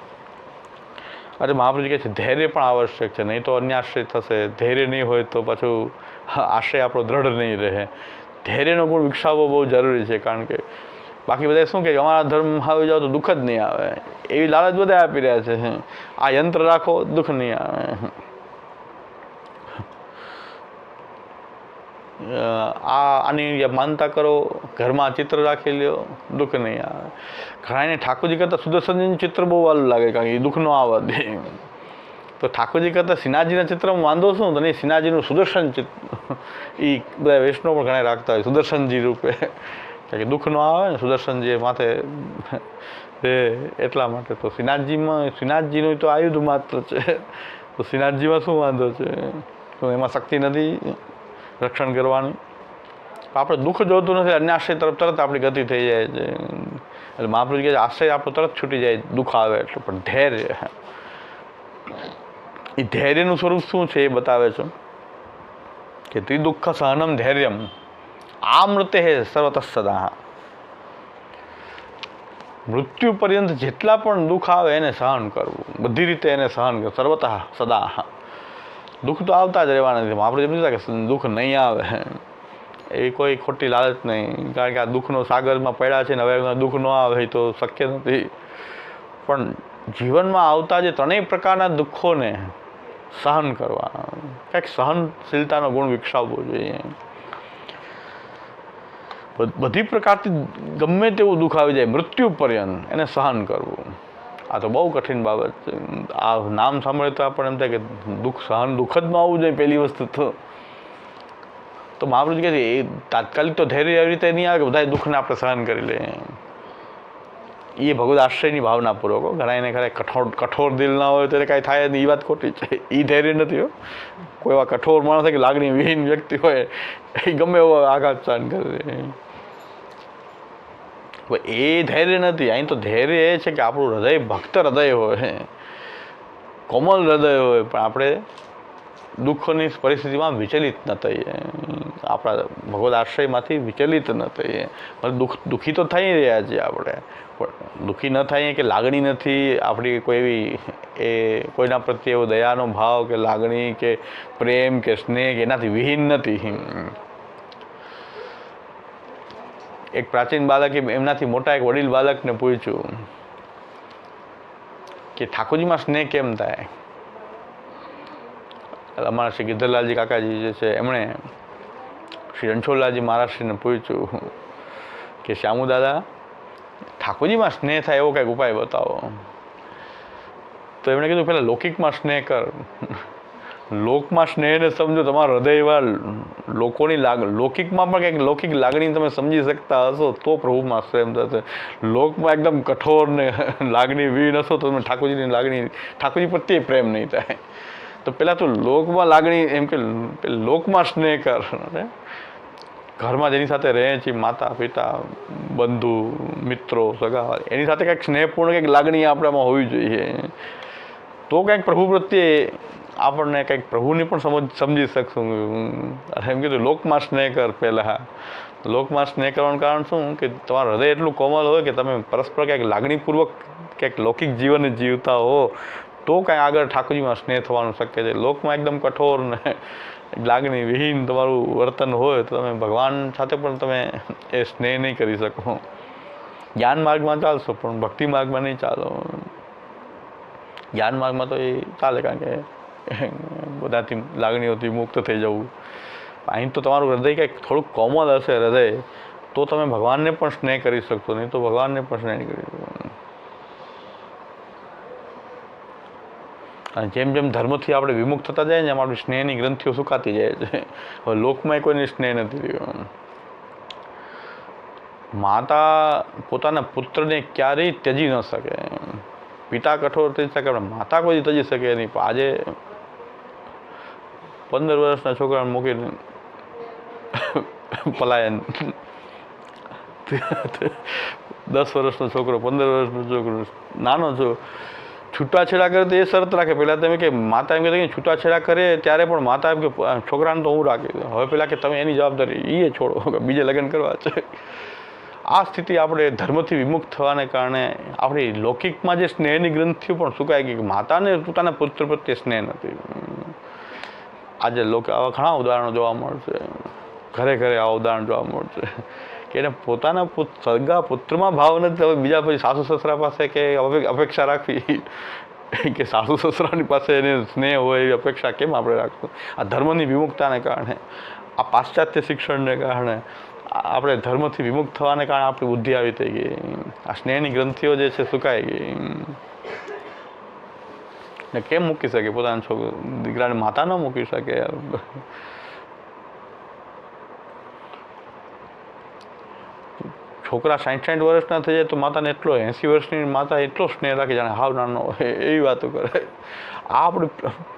Speaker 1: અરે મહાપુરુષ કહે છે ધૈર્ય પણ આવશ્યક છે, નહીં તો અન્યાશ્રય થશે. ધૈર્ય નહીં હોય તો પાછું આશ્રય આપણો દ્રઢ નહીં રહે. ધૈર્યનો ગુણ વિકસાવવો બહુ જરૂરી છે, કારણ કે બાકી બધા શું કહે અમારા ધર્મ આવી જાવ તો દુઃખ જ નહીં આવે, એવી લાલચ બધા આપી રહ્યા છે. આ યંત્ર રાખો દુઃખ નહીં આવે, આની માનતા કરો, ઘરમાં ચિત્ર રાખી લ્યો, દુઃખ નહીં આવે. ઘણાને ઠાકોરજી કરતાં સુદર્શનજીનું ચિત્ર બહુ વાલું લાગે, કારણ કે એ દુઃખ ન આવવા દે. તો ઠાકોરજી કરતાં શ્રીનાથજીના ચિત્રમાં વાંધો શું? તો નહીં, શ્રીનાથજીનું સુદર્શન ચિત્ર એ બધા વૈષ્ણવ પણ ઘણા રાખતા હોય સુદર્શનજી રૂપે, કારણ કે દુઃખ ન આવે ને સુદર્શનજી માથે એટલા માટે. તો શ્રીનાથજીનું તો આયુધ માત્ર છે, તો શ્રીનાથજીમાં શું વાંધો છે? તો એમાં શક્તિ નથી રક્ષણ કરવાની. આપણે દુઃખ જોતું નથી, અન્યાશ્રય તરફ તરત આપણી ગતિ થઈ જાય છે. એટલે મહાપુરુષ કહે છે આશ્રય આપણો તરત છૂટી જાય દુઃખ આવે એટલે. પણ ધૈર્ય, એ ધૈર્યનું સ્વરૂપ શું છે એ બતાવે છે કે ત્રિદુઃખ સહનમ ધૈર્યમ આમૃતે સર્વતઃ સદા. મૃત્યુ પર્યંત જેટલા પણ દુઃખ આવે એને સહન કરવું, બધી રીતે એને સહન કરવું, સર્વતઃ સદા. દુઃખ તો આવતા જ રહેવાના નથી. આપણે એમ નથી કે દુઃખ નહીં આવે, એ કોઈ ખોટી લાલચ નહીં, કારણ કે આ દુઃખનો સાગરમાં પડ્યા છે ને હવે દુઃખ ન આવે એ તો શક્ય નથી. પણ જીવનમાં આવતા જે ત્રણેય પ્રકારના દુઃખોને સહન કરવા, કંઈક સહનશીલતાનો ગુણ વિકસાવવો જોઈએ. બધી પ્રકારથી ગમે તેવું દુઃખ આવી જાય મૃત્યુ પર્યંત એને સહન કરવું, આ તો બહુ કઠિન બાબત છે. આ નામ સાંભળે તો આપણને એમ થાય કે દુઃખ જ ન આવવું જોઈએ. પહેલી વસ્તુ તો મહાપ્રભુ કહે છે એ તાત્કાલિક તો ધૈર્ય એવી રીતે નહીં આવે કે બધા દુઃખને આપણે સહન કરી લઈએ. એ ભગવદ આશ્રયની ભાવનાપૂર્વક. ઘણા એને ખરે કઠોર દિલ ના હોય તો એને કાંઈ થાય નહીં, એ વાત ખોટી છે. એ ધૈર્ય નથી હો. કોઈ એવા કઠોર માણસ હોય કે લાગણી વિહીન વ્યક્તિ હોય એ ગમે એવો આઘાત સહન કરે, એ ધૈર્ય નથી. અહીં તો ધૈર્ય એ છે કે આપણું હૃદય ભક્ત હૃદય હોય, કોમલ હૃદય હોય, પણ આપણે દુઃખની પરિસ્થિતિમાં વિચલિત ન થઈએ, આપણા ભગવદ આશ્રયમાંથી વિચલિત ન થઈએ. દુઃખી તો થઈ રહ્યા છીએ આપણે, પણ દુઃખી ન થઈએ કે લાગણી નથી આપણી કોઈ એવી, એ કોઈના પ્રત્યે એવો દયાનો ભાવ કે લાગણી કે પ્રેમ કે સ્નેહ કે એનાથી વિહીન નથી. એક પ્રાચીન બાળકે એમનાથી મોટા એક વડીલ બાળકને પૂછ્યું કે ઠાકોરજીમાં સ્નેહ કેમ થાય. અમારા શ્રી ગિરધરલાલજી કાકાજી જે છે એમણે શ્રી રણછોડલાલજી મહારાજશ્રીને પૂછ્યું કે શ્યામુ દાદા ઠાકોરજીમાં સ્નેહ થાય એવો કંઈક ઉપાય બતાવો. તો એમણે કીધું પહેલાં લૌકિકમાં સ્નેહ કર, લોકમાં સ્નેહને સમજો. તમારા હૃદય એવા લોકોની લૌકિકમાં પણ કંઈક લૌકિક લાગણી તમે સમજી શકતા હશો તો પ્રભુમાં પ્રેમ થશે. લોકમાં એકદમ કઠોર ને લાગણી વિહીન હશો તો તમે ઠાકોરજીની લાગણી, ઠાકોરજી પ્રત્યે પ્રેમ નહીં થાય. તો પહેલાં તો લોકમાં લાગણી, એમ કે લોકમાં સ્નેહ કર. ઘરમાં જેની સાથે રહે છે માતા પિતા બંધુ મિત્રો સગા, એની સાથે કંઈક સ્નેહપૂર્ણ કંઈક લાગણી આપણામાં હોવી જોઈએ. તો કંઈક પ્રભુ પ્રત્યે આપણને કંઈક પ્રભુની પણ સમજી શકશું. એમ કીધું લોકમાં સ્નેહ કર પહેલાં. લોકમાં સ્નેહ કરવાનું કારણ શું કે તમારું હૃદય એટલું કોમલ હોય કે તમે પરસ્પર કંઈક લાગણીપૂર્વક કંઈક લૌકિક જીવન જીવતા હો તો કાંઈ આગળ ઠાકોરજીમાં સ્નેહ થવાનું શક્ય છે. લોકમાં એકદમ કઠોર ને લાગણી વિહીન તમારું વર્તન હોય તો તમે ભગવાન સાથે પણ તમે એ સ્નેહ નહીં કરી શકો. જ્ઞાન માર્ગમાં ચાલશો પણ ભક્તિ માર્ગમાં નહીં ચાલો. જ્ઞાન માર્ગમાં તો એ ચાલે કારણ કે બધાથી લાગણીઓથી મુક્ત થઈ જવું. અહીં તો તમારું હૃદય કંઈક થોડુંક કોમલ હશે હૃદય તો તમે ભગવાનને પણ સ્નેહ કરી શકશો, નહીં તો ભગવાનને પણ સ્નેહ નહીં કરી શકો. અને જેમ જેમ ધર્મથી આપણે વિમુખ થતા જાય ને એમ આપણી સ્નેહની ગ્રંથિઓ સુકાતી જાય છે. હવે લોકમાં કોઈની સ્નેહ નથી રહ્યો. માતા પોતાના પુત્રને ક્યારેય ત્યજી ન શકે. પિતા કઠોર થઈ શકે પણ માતા કોઈ ત્યજી શકે નહીં. પણ આજે 15 વર્ષના છોકરાને મૂકીને પલાયન, 10 વર્ષનો છોકરો, 15 વર્ષનો છોકરો, નાનો છો, છૂટાછેડા કરે તો એ શરત રાખે. પહેલાં તમે કે માતા એમ કહેતા કે છૂટાછેડા કરે ત્યારે પણ માતા એમ કે છોકરાને તો હું રાખી દઉં. હવે પહેલાં કે તમે એની જવાબદારી એ છોડો, બીજે લગ્ન કરવા છે. આ સ્થિતિ આપણે ધર્મથી વિમુખ થવાને કારણે આપણી લૌકિકમાં જે સ્નેહની ગ્રંથિઓ પણ સુકાઈ ગઈ. માતાને પોતાના પુત્ર પ્રત્યે સ્નેહ નથી. આજે લોકો આવા ઘણા ઉદાહરણો જોવા મળશે, ઘરે ઘરે આવા ઉદાહરણ જોવા મળશે કે એને પોતાના સગા પુત્રમાં ભાવ નથી. હવે બીજા પછી સાસુ સસરા પાસે કે અપેક્ષા રાખવી કે સાસુ સસરાની પાસે એને સ્નેહ હોય એવી અપેક્ષા કેમ આપણે રાખશું? આ ધર્મની વિમુખતાને કારણે, આ પાશ્ચાત્ય શિક્ષણને કારણે, આપણે ધર્મથી વિમુખ થવાને કારણે આપણી બુદ્ધિ આવી થઈ ગઈ. આ સ્નેહની ગ્રંથિઓ જે છે સુકાઈ ગઈ. ને કેમ મૂકી શકે પોતાના દીકરાને? માતા ન મૂકી શકે. છોકરા 60 વર્ષના થઈ જાય તો માતાને એટલો, 80 વર્ષની માતા એટલો સ્નેહ રાખે જાણે હાવ નાનો હોય એવી વાતો કરે. આ આપણે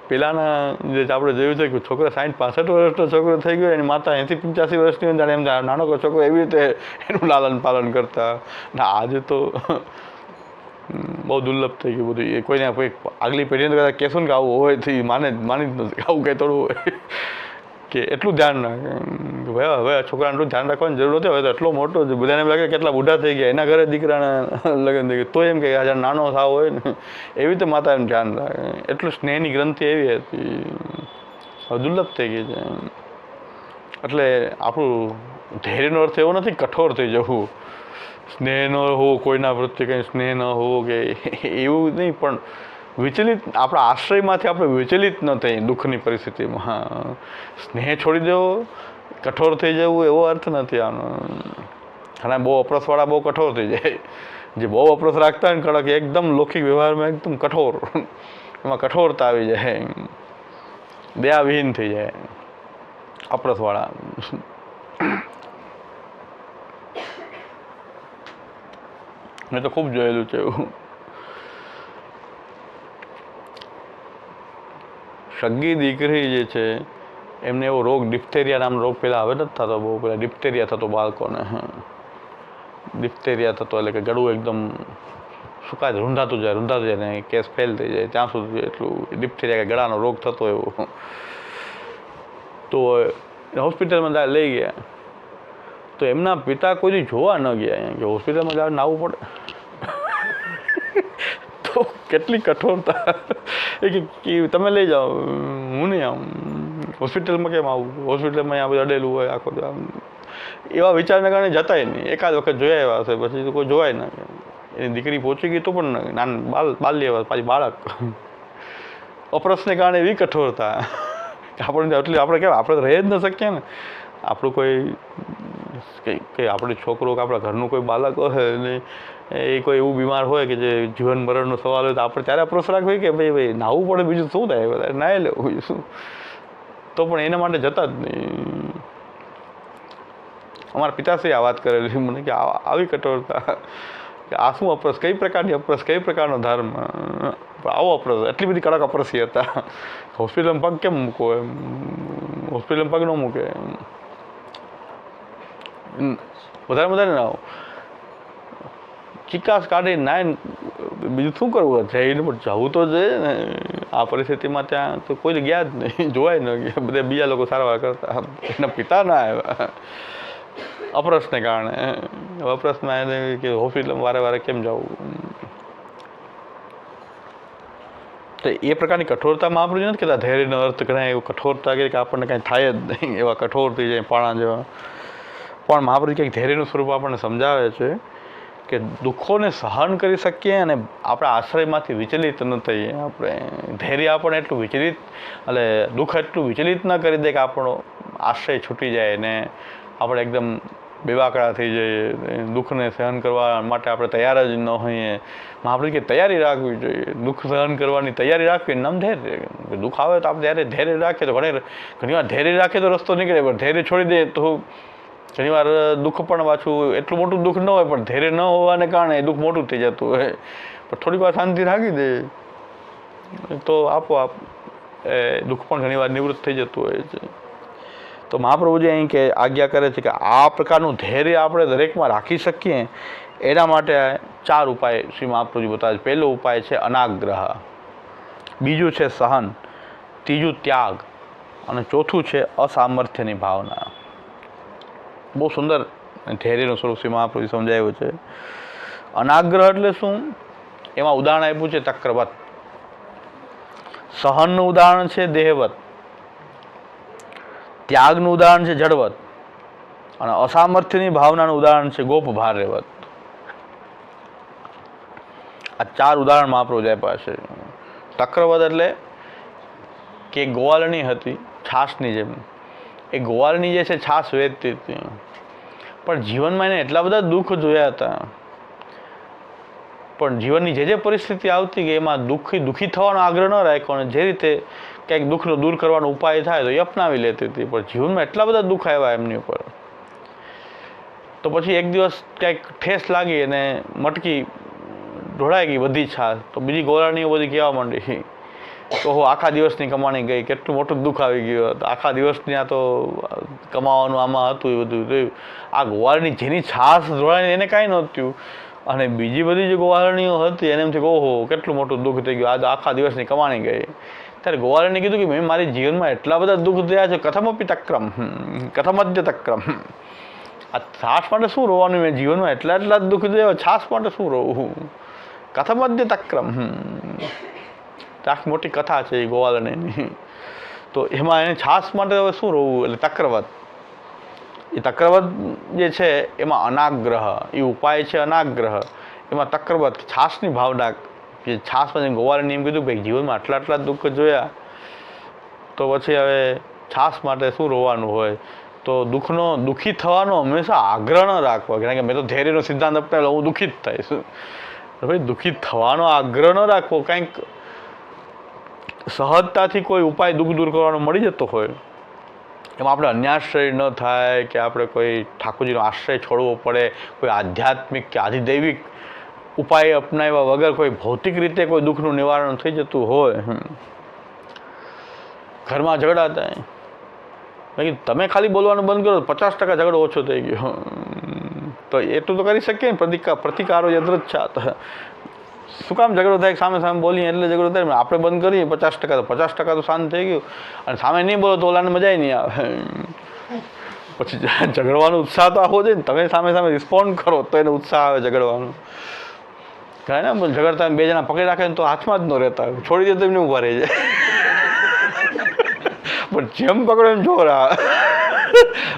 Speaker 1: પહેલાંના જે આપણે જોયું છે કે છોકરા 60-65 વર્ષનો છોકરો થઈ ગયો એની માતા 80-85 વર્ષની હોય જાણે એમ નાનો છોકરો એવી રીતે એનું લાલન પાલન કરતા. ને આજે તો બહુ દુર્લભ થઈ ગયું બધું. એ કોઈને કોઈ આગલી પેઢીને કદાચ કહેશું ને કે આવું હોય તો માની જ નથી. આવું કંઈ થોડું હોય કે એટલું ધ્યાન રાખે કે ભાઈ હવે છોકરાને એટલું ધ્યાન રાખવાની જરૂર નથી. હવે તો એટલો મોટો છે, બધાને એમ લાગે કેટલા બુઢા થઈ ગયા, એના ઘરે દીકરાના લગ્ન થઈ ગયા તો એમ કે આજે નાનો થાવ હોય ને એવી રીતે માતા એમ ધ્યાન રાખે. એટલું સ્નેહની ગ્રંથિ એવી હતી, હવે દુર્લભ થઈ ગઈ છે. એટલે આપણું ધૈર્યનો અર્થ એવો નથી કઠોર થઈ જવું, સ્નેહ ન હોવો, કોઈના પ્રત્યે કંઈ સ્નેહ ન હોવો કે એવું નહીં, પણ
Speaker 3: વિચલિત આપણા આશ્રયમાંથી આપણે વિચલિત ન થઈએ દુઃખની પરિસ્થિતિમાં. સ્નેહ છોડી દેવો, કઠોર થઈ જવું એવો અર્થ નથી આનો. ઘણા બહુ અપરસવાળા બહુ કઠોર થઈ જાય, જે બહુ અપરસ રાખતા હોય ને કડક એકદમ લૌકિક વ્યવહારમાં એકદમ કઠોર, એમાં કઠોરતા આવી જાય, દયાવિહીન થઈ જાય અપરસવાળા. મેં તો ખૂબ જોયેલું છે એવું. સગી દીકરી જે છે એમને એવો રોગ ડિપ્થેરિયા નામનો રોગ પહેલાં હવે નથી થતો, બહુ પહેલાં ડિપ્થેરિયા થતો બાળકોને. ડિપ્થેરિયા થતો એટલે કે ગળું એકદમ સુકાય, રૂંધાતું જાય ને કેસ ફેલ થઈ જાય ત્યાં સુધી એટલું ડિપ્થેરિયા કે ગળાનો રોગ થતો એવો. તો હોસ્પિટલમાં લઈ ગયા તો એમના પિતા કોઈ જોવા ન ગયા કે હોસ્પિટલમાં જવા નાવું પડે. તો કેટલી કઠોરતા એ કે તમે લઈ જાઓ, હું નહીં આવું, હોસ્પિટલમાં કેમ આવું, હોસ્પિટલમાં અહીંયા બધું અડેલું હોય આખો. એવા વિચારના કારણે જતાય નહીં. એકાદ વખત જોયા એવા હશે, પછી તો કોઈ જોવાય ના. એની દીકરી પહોંચી ગઈ તો પણ બાલ્ય પાછી બાળક. અપરસને કારણે એવી કઠોરતા આપણને એટલી આપણે કેમ આપણે રહી જ ન શકીએ ને. આપણું કંઈ આપણે છોકરો કે આપણા ઘરનું કોઈ બાળક હોય ને એ કોઈ એવું બીમાર હોય કે જે જીવન મરણનો સવાલ હોય તો આપણે ત્યારે અપરસ રાખવી કે ભાઈ નાહવું પડે, બીજું શું થાય, બધા નાહી લેવું બીજું શું. તો પણ એના માટે જતા જ નહીં. અમારા પિતાશ્રી આ વાત કરેલી મને કે આવી કઠોરતા કે આ શું અપરસ, કઈ પ્રકારની અપરસ, કઈ પ્રકારનો ધર્મ, આવો અપરસ, એટલી બધી કડક અપરસી હતા. હોસ્પિટલમાં પગ કેમ મૂકો એમ, હોસ્પિટલમાં પગ ન મૂકે, વધારે ના આવો, ચિકાસ કાઢી નાય, બીજું શું કરવું જઈને પણ જવું તો જોઈએ ને. આ પરિસ્થિતિમાં ત્યાં તો કોઈ ગયા જ નહીં, જોવાય ન ગયા, બધા બીજા લોકો સારવાર કરતા, એના પિતા ના આવ્યા અપરસને કારણે. અપરસમાં એને કે હોસ્પિટલમાં વારે વારે કેમ જવું. તો એ પ્રકારની કઠોરતા મહાપ્રભુ નથી કહેતા ધૈર્યનો અર્થ ઘણા એવું કઠોરતા કે આપણને કાંઈ થાય જ નહીં, એવા કઠોર થઈ જાય પાણા જેવા. પણ મહાપ્રભુ કંઈક ધૈર્યનું સ્વરૂપ આપણને સમજાવે છે કે દુઃખોને સહન કરી શકીએ અને આપણા આશ્રયમાંથી વિચલિત ન થઈએ. આપણે ધૈર્ય આપણને એટલું વિચલિત એટલે દુઃખ એટલું વિચલિત ન કરી દે કે આપણો આશ્રય છૂટી જાય ને આપણે એકદમ બેવાકડા થઈ જઈએ, દુઃખને સહન કરવા માટે આપણે તૈયાર જ ન હોઈએ. મહાપ્રભુ કે તૈયારી રાખવી જોઈએ, દુઃખ સહન કરવાની તૈયારી રાખવી, નામ ધૈર્ય. દુઃખ આવે તો આપણે ત્યારે ધૈર્ય રાખીએ તો ઘણી વાર ધૈર્ય રાખીએ તો રસ્તો નીકળે, પણ ધૈર્ય છોડી દે તો ઘણી વાર દુઃખ પણ પાછું એટલું મોટું દુઃખ ન હોય પણ ધૈર્ય ન હોવાને કારણે દુઃખ મોટું થઈ જતું હોય. પણ થોડીક વાર શાંતિ રાખી દે તો આપોઆપ દુઃખ પણ ઘણી વાર નિવૃત્ત થઈ જતું હોય છે. તો મહાપ્રભુજી અહીં કે આજ્ઞા કરે છે કે આ પ્રકારનું ધૈર્ય આપણે દરેકમાં રાખી શકીએ એના માટે 4 ઉપાય શ્રી મહાપ્રભુજી બતાવે છે. પહેલો ઉપાય છે અનાગ્રહ, બીજું છે સહન, ત્રીજું ત્યાગ અને ચોથું છે અસામર્થ્યની ભાવના. બહુ સુંદર ધૈર્યનું સ્વરૂપ શ્રી મહાપ્રભુજી સમજાવ્યું છે. અનાગ્રહ એટલે શું? એમાં ઉદાહરણ આપ્યું છે ચક્રવત. સહનનું ઉદાહરણ છે દેહવત, ત્યાગનું ઉદાહરણ છે જડવત અને અસામર્થ્યની ભાવનાનું ઉદાહરણ છે ગોપ ભાર્યવત. આ 4 ઉદાહરણ મહાપ્રભુજી આપ્યા છે. ચક્રવત એટલે કે ગોવાળની હતી છાશની જેમ. એ ગોવાળની જે છે છાશ વેચતી હતી, પણ જીવનમાં એને એટલા બધા દુઃખ જોયા હતા, પણ જીવનની જે પરિસ્થિતિ આવતી કે એમાં દુઃખી થવાનો આગ્રહ ન રાખ્યો અને જે રીતે કંઈક દુઃખનો દૂર કરવાનો ઉપાય થાય તો એ અપનાવી લેતી હતી. પણ જીવનમાં એટલા બધા દુઃખ આવ્યા એમની ઉપર, તો પછી એક દિવસ કંઈક ઠેસ લાગી અને મટકી ઢોળાઈ ગઈ બધી છાશ. તો બીજી ગોવાળણીઓ બધી કહેવા માંડી તો આખા દિવસની કમાણી ગઈ, કેટલું મોટું દુઃખ આવી ગયું. આખા દિવસની આ તો કમાવાનું આમાં હતું એ બધું રહ્યું. આ ગોવાળની જેની છાશ ઢોળાઈને એને કાંઈ નહોતું અને બીજી બધી જે ગોવાળણીઓ હતી એને એમ થયું કે ઓહો કેટલું મોટું દુઃખ થઈ ગયું, આ આખા દિવસની કમાણી ગઈ. ત્યારે ગોવાળને કીધું કે મેં મારી જીવનમાં એટલા બધા દુઃખ થયા છે, કથમપી તક્રમ કથમદ્ય તક્રમ. આ છાશ માટે શું રોવાનું? મેં જીવનમાં એટલા જ દુઃખ થયા, છાશ માટે શું રોવું? કથમદ્ય તક્રમ. આખી મોટી કથા છે એ ગોવાળની. તો એમાં એને છાશ માટે હવે શું રોવું? એટલે ચક્રવત. એ ચક્રવત જે છે એમાં અનાગ્રહ એ ઉપાય છે. અનાગ્રહ એમાં ચક્રવત છાશની ભાવના જે છાસ પછી ગોવાળે એમ કીધું ભાઈ જીવનમાં આટલા દુઃખ જોયા તો પછી હવે છાસ માટે શું રોવાનું હોય, તો દુઃખી થવાનો હંમેશા આગ્રહ ન રાખવો, કારણ કે મેં તો ધૈર્યનો સિદ્ધાંત અપનાવેલો, હું દુઃખી જ થઈશ. ભાઈ દુઃખી થવાનો આગ્રહ ન રાખવો, કંઈક સહજતાથી કોઈ ઉપાય દુઃખ દૂર કરવાનો મળી જતો હોય, એમાં આપણે અન્યાશ્રય ન થાય કે આપણે કોઈ ઠાકોરજીનો આશ્રય છોડવો પડે, કોઈ આધ્યાત્મિક કે આધિદૈવિક ઉપાય અપનાવ્યા વગર કોઈ ભૌતિક રીતે કોઈ દુઃખનું નિવારણ થઈ જતું હોય. ઘરમાં ઝઘડા થાય, બાકી તમે ખાલી બોલવાનું બંધ કરો 50% ઝઘડો ઓછો થઈ ગયો. તો એટલું તો કરી શકીએ ને, પ્રતિકારો યદ્રચ્છાત. શું કામ ઝઘડો થાય, સામે બોલીએ એટલે ઝઘડો થાય, આપણે બંધ કરીએ 50%, તો 50% તો શાંત થઈ ગયું. અને સામે નહીં બોલો તો ઓલાને મજા નહીં આવે. પછી ઝઘડવાનો ઉત્સાહ તો આવવો જોઈએ ને, તમે સામે રિસ્પોન્ડ કરો તો એને ઉત્સાહ આવે ઝઘડવાનો. કારણ ને ઝઘડતા 2 જણા પકડી રાખે તો હાથમાં જ ન રહેતા, છોડી દે તો એમને ઊભા રહી જાય. પણ જેમ પકડો એમ જોર આવે.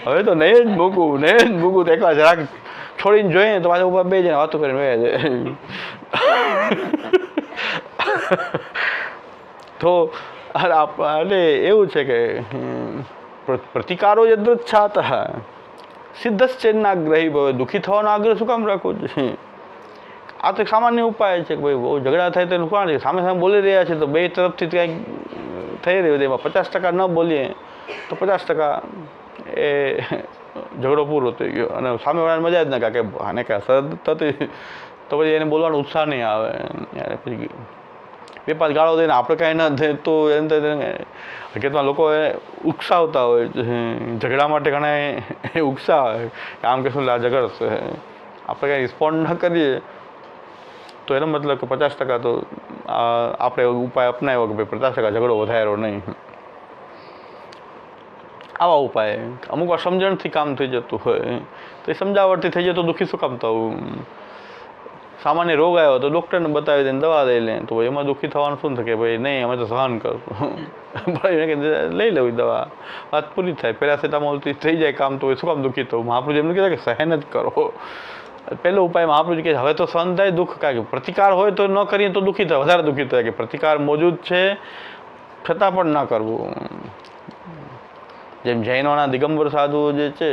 Speaker 3: હવે તો નહીં જ મૂકું તો એકલા જરાક છોડીને જોઈએ તો પાછા ઉપર 2 જણા વાતો કરીને વહ્યા જાય. તો એટલે એવું છે કે પ્રતિકારો યદ્રચ્છાત સિદ્ધશ્ચેન્નાગ્રહી ભવે. દુઃખી થવાનો આગ્રહ શું કામ રાખવો જોઈએ? આ તો સામાન્ય ઉપાય છે કે ભાઈ બહુ ઝઘડા થાય તો એનું કારણ છે સામે બોલી રહ્યા છે તો 2 તરફથી કંઈક થઈ રહ્યું, એમાં 50% ન બોલીએ તો 50% એ ઝઘડો પૂરો થઈ ગયો. અને સામેવાળાને મજા જ ના કે આને કાંઈ અસર થતી, તો પછી એને બોલવાનો ઉત્સાહ નહીં આવે. પછી 2-5 ગાળો દઈને આપણે કાંઈ ન થાય તો હકીકતમાં લોકો ઉકસાવતા હોય ઝઘડા માટે, ઘણા ઉકસાવે કે આમ કે શું ઝઘડશે, આપણે કાંઈ રિસ્પોન્ડ ન કરીએ તો એનો મતલબ કે 50% તો આપણે ઉપાય અપનાવ્યો કે ભાઈ 50% ઝઘડો વધાર્યો નહીં. આવા ઉપાય અમુક વાર સમજણથી કામ થઈ જતું હોય, તો એ સમજાવટથી થઈ જાય તો દુઃખી શું કામ થવું? સામાન્ય રોગ આવ્યો તો ડૉક્ટરને બતાવી દઈને દવા લઈ લે, તો એમાં દુઃખી થવાનું શું થાય કે ભાઈ નહીં અમે તો સહન કરશું, લઈ લેવી દવા, વાત પૂરી થાય. પેરાસેટામોલથી થઈ જાય કામ, તો શું કામ દુઃખી થવું? મહાપ્રભુ એમને કીધા કે સહન જ કરો. પહેલો ઉપાય મહાપ્રભુ કે હવે તો સહન થાય દુઃખ, કારણ કે પ્રતિકાર હોય તો ન કરીએ તો દુઃખી થાય, વધારે દુઃખી થાય. કે પ્રતિકાર મોજૂદ છે છતાં પણ ન કરવું. જેમ જૈનોના દિગંબર સાધુઓ જે છે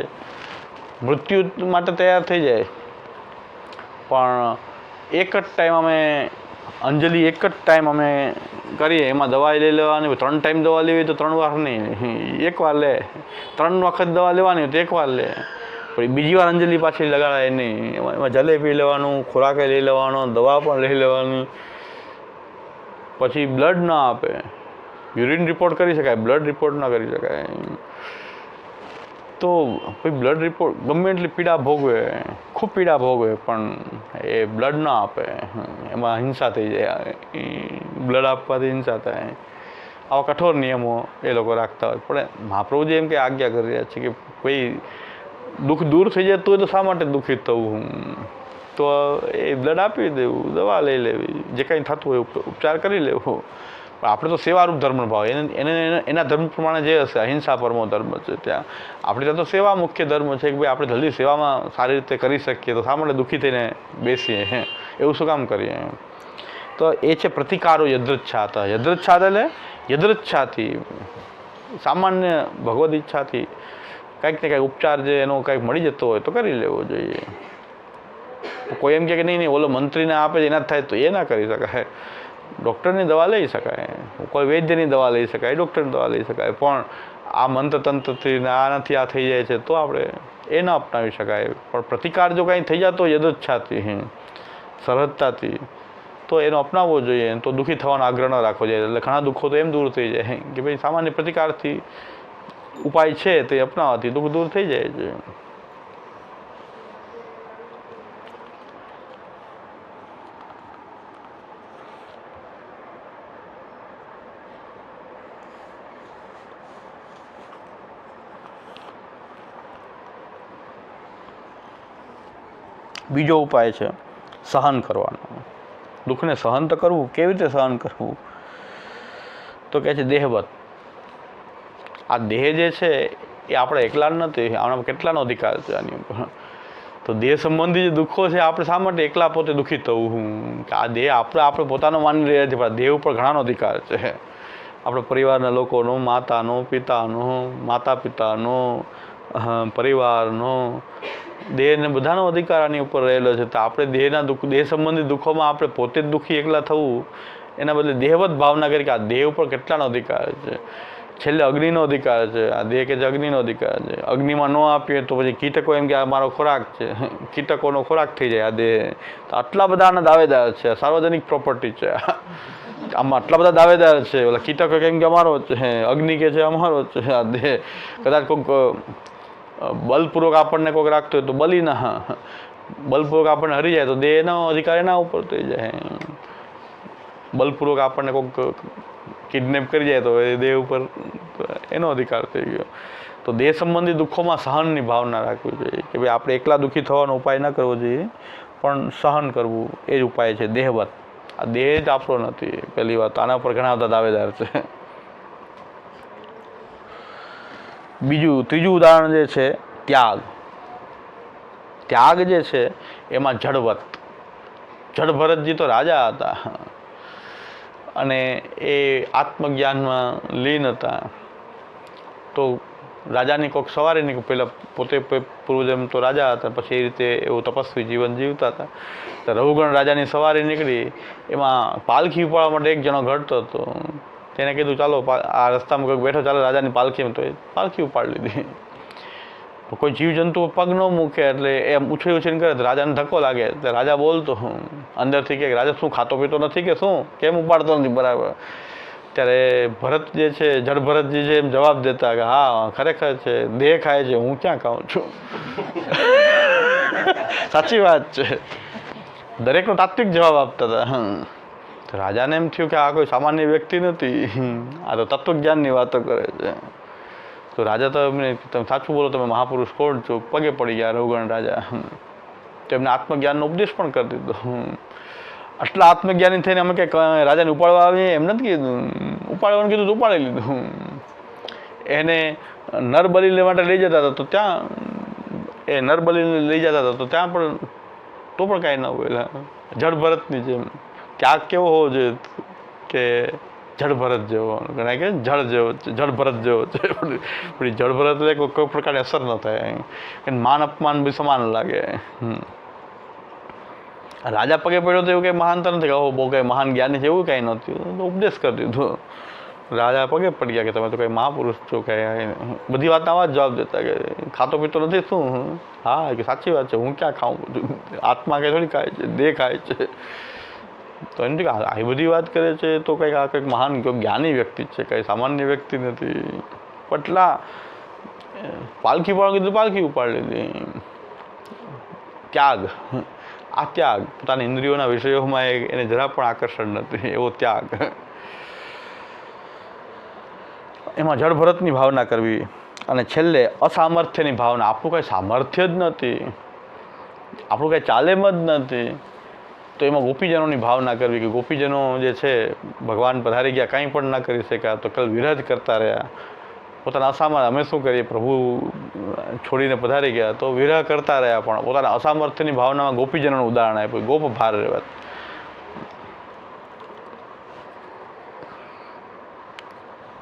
Speaker 3: મૃત્યુ માટે તૈયાર થઈ જાય, પણ એક જ ટાઈમ અમે અંજલિ એક જ ટાઈમ અમે કરીએ, એમાં દવા લઈ લેવાની. 3 ટાઈમ દવા લેવી તો 3 વાર નહીં, 1 વાર લે. 3 વખત દવા લેવાની હોય તો 1 વાર લે, પછી બીજી વાર અંજલિ પાછી લગાડાય નહીં. એમાં જલે પી લેવાનું, ખોરાકે લઈ લેવાનો, દવા પણ લઈ લેવાની. પછી બ્લડ ના આપે, યુરિન રિપોર્ટ કરી શકાય, બ્લડ રિપોર્ટ ના કરી શકાય. તો પછી બ્લડ રિપોર્ટ ગમે એટલી પીડા ભોગવે, ખૂબ પીડા ભોગવે, પણ એ બ્લડ ના આપે, એમાં હિંસા થઈ જાય. બ્લડ આપવાથી હિંસા થાય. આવા કઠોર નિયમો એ લોકો રાખતા હોય. પણ મહાપ્રભુજી એમ કે આજ્ઞા કરી રહ્યા છે કે ભાઈ દુઃખ દૂર થઈ જતું હોય તો શા માટે દુઃખી થવું? તો એ બ્લડ આપી દેવું, દવા લઈ લેવી, જે કંઈ થતું હોય ઉપચાર કરી લેવો. પણ આપણે તો સેવારૂપ ધર્મનો ભાવ, એના ધર્મ પ્રમાણે જે હશે, અહિંસા પરમો ધર્મ છે, ત્યાં આપણે ત્યાં તો સેવા મુખ્ય ધર્મ છે કે ભાઈ આપણે જલ્દી સેવામાં સારી રીતે કરી શકીએ, તો શા માટે દુઃખી થઈને બેસીએ? એવું શું કામ કરીએ? તો એ છે પ્રતિકારો યદ્રચ્છાત. યદ્રચ્છાત એટલે યદ્રચ્છાથી, સામાન્ય ભગવદ ઈચ્છાથી કંઈક ને કંઈક ઉપચાર જે એનો કંઈક મળી જતો હોય તો કરી લેવો જોઈએ. કોઈ એમ કે નહીં ઓલો મંત્રીને આપે એના જ થાય તો એ ના કરી શકાય. ડૉક્ટરની દવા લઈ શકાય, કોઈ વૈદ્યની દવા લઈ શકાય, ડૉક્ટરની દવા લઈ શકાય, પણ આ મંત્રતંત્રથી ને આનાથી આ થઈ જાય છે તો આપણે એ ન અપનાવી શકાય. પણ પ્રતિકાર જો કાંઈ થઈ જતો યદચ્છાથી, સહજતાથી, તો એનો અપનાવવો જોઈએ. તો દુઃખી થવાનો આગ્રહ ન રાખવો જોઈએ. એટલે ઘણા દુઃખો તો એમ દૂર થઈ જાય કે ભાઈ સામાન્ય પ્રતિકારથી ઉપાય છે તે અપનાવવાથી દુઃખ દૂર થઈ જાય છે. બીજો ઉપાય છે સહન કરવાનો. દુઃખને સહન તો કરવું, કેવી રીતે સહન કરવું? તો કહે છે દેહવત. આ દેહ જે છે એ આપણે એકલા નથી, આમાં કેટલાનો અધિકાર છે આની ઉપર? તો દેહ સંબંધી જે દુઃખો છે આપણે શા માટે એકલા પોતે દુઃખી થવું કે આ દેહ આપણે પોતાનો માની રહ્યા છીએ, પણ દેહ ઉપર ઘણાનો અધિકાર છે. આપણા પરિવારના લોકોનો, માતાનો, પિતાનો, માતા પિતાનો, પરિવારનો, દેહને બધાનો અધિકાર આની ઉપર રહેલો છે. તો આપણે દેહ સંબંધી દુઃખોમાં આપણે પોતે જ દુઃખી એકલા થવું, એના બદલે દેહવત ભાવના કરી કે આ દેહ ઉપર કેટલાનો અધિકાર છે. છેલ્લે અગ્નિનો અધિકાર છે. આ દેહ કે જે અગ્નિનો અધિકાર છે. અગ્નિમાં ન આપીએ તો પછી કીટકો એમ કે આ મારો ખોરાક છે, કીટકોનો ખોરાક થઈ જાય આ દેહ. તો આટલા બધા આના દાવેદાર છે. સાર્વજનિક પ્રોપર્ટી છે. આમાં આટલા બધા દાવેદાર છે. ઓલા કીટકો કેમ કે અમારો છે, અગ્નિ કે છે અમારો છે આ દેહ. કદાચ કોઈક બલપૂર્વક આપણને કોઈક રાખતો હોય તો બલપૂર્વક આપણને હરી જાય તો દેહનો અધિકાર એના ઉપર થઈ જાય. બલપૂર્વક આપણને કોઈક કિડનેપ કરી જાય તો એ દેહ ઉપર એનો અધિકાર થઈ ગયો. તો દેહ સંબંધી દુઃખોમાં સહનની ભાવના રાખવી જોઈએ કે ભાઈ આપણે એકલા દુઃખી થવાનો ઉપાય ન કરવો જોઈએ, પણ સહન કરવું એ જ ઉપાય છે દેહવત. આ દેહ જ આપણો નથી. પહેલી વાત આના પર ઘણા બધા દાવેદાર છે. ત્રીજું ઉદાહરણ જે છે ત્યાગ. ત્યાગ જે છે એમાં જડભરતજી તો રાજા હતા અને એ આત્મજ્ઞાનમાં લીન હતા. તો રાજાની કોઈક સવારી નહીં, પહેલાં પોતે પૂર્વજન્મ તો રાજા હતા, પછી એ રીતે એવું તપસ્વી જીવન જીવતા હતા. તો રઘુગણ રાજાની સવારી નીકળી, એમાં પાલખી ઉપાડવા માટે એક જણો ઘડતો હતો. તેને કીધું ચાલો આ રસ્તામાં કોઈક બેઠો, ચાલો રાજાની પાલખી, તો એ પાલખી ઉપાડી લીધી. કોઈ જીવજંતુ પગ ન મૂકે એટલે એમ ઉછળીને કરે તો રાજાને ધક્કો લાગે. એટલે રાજા બોલતો અંદરથી કે રાજા શું ખાતો પીતો નથી કે શું, કેમ ઉપાડતો નથી બરાબર? ત્યારે ભરત જે છે, જડભરતજી છે, એમ જવાબ દેતા કે હા ખરેખર છે, દેહ ખાય છે, હું ક્યાં ખાઉં છું. સાચી વાત છે. દરેકનો તાત્વિક જવાબ આપતા હતા. રાજાને એમ થયું કે આ કોઈ સામાન્ય વ્યક્તિ નથી, આ તો તત્વજ્ઞાનની વાતો કરે છે. તો રાજા તો એમને તમે સાચું બોલો, તમે મહાપુરુષ કોણ છો, પગે પડી ગયા રઘુગણ રાજા. તો એમને આત્મજ્ઞાનનો ઉપદેશ પણ કરી દીધો. આટલા આત્મજ્ઞાની થઈને અમે કંઈક રાજાને ઉપાડવા આવીએ એમ નથી કીધું. ઉપાડવાનું કીધું તો ઉપાડી લીધું. એને નરબલી લેવા માટે લઈ જતા હતા તો ત્યાં નરબલીને લઈ જતા હતા તો ત્યાં પણ તો પણ કાંઈ ન હોય. જડભરતની જેમ ત્યાગ કેવો હોવો જોઈએ કે જડભરત જેવો, ઘણા કે જડભરત જેવો છે. પણ જડભરત કોઈ પ્રકારની અસર ન થાય, માન અપમાન બી સમાન લાગે. રાજા પગે પડ્યો તો એવું કંઈ મહાનતા નથી કે બહુ કંઈ મહાન જ્ઞાની છે, એવું કાંઈ નહોતું. ઉપદેશ કરી દીધો. રાજા પગે પડી ગયા કે તમે તો કંઈ મહાપુરુષ છો. કંઈ બધી વાતના આવા જ જવાબ દેતા કે ખાતો પીતો નથી શું? હા કે સાચી વાત છે, હું ક્યાં ખાઉં? આત્મા કંઈ થોડી ખાય છે, દેહ ખાય છે. તો એમ કે આ બધી વાત કરે છે તો કંઈક આ કંઈક મહાન જ્ઞાની વ્યક્તિ છે, કંઈ સામાન્ય વ્યક્તિ નથી. પટલા પાલખી ઉપાડવા કીધું, પાલખી ઉપાડી લીધી. ત્યાગ, આ ત્યાગ પોતાની ઇન્દ્રિયોના વિષયોમાં એને જરા પણ આકર્ષણ નથી, એવો ત્યાગ. એમાં જડભરતની ભાવના કરવી. અને છેલ્લે અસામર્થ્યની ભાવના. આપણું કંઈ સામર્થ્ય જ નથી, આપણું કંઈ ચાલેમ જ નથી, તો એમાં ગોપીજનોની ભાવના કરવી કે ગોપીજનો જે છે ભગવાન પધારી ગયા, કંઈ પણ ન કરી શક્યા તો કલ વિરહ કરતા રહ્યા. પોતાના અસામર્થ્ય, અમે શું કરીએ, પ્રભુ છોડીને પધારી ગયા તો વિરહ કરતા રહ્યા, પણ પોતાના અસામર્થ્યની ભાવનામાં ગોપીજનોનું ઉદાહરણ આપ્યું. ગોપ ભાર રહેવા.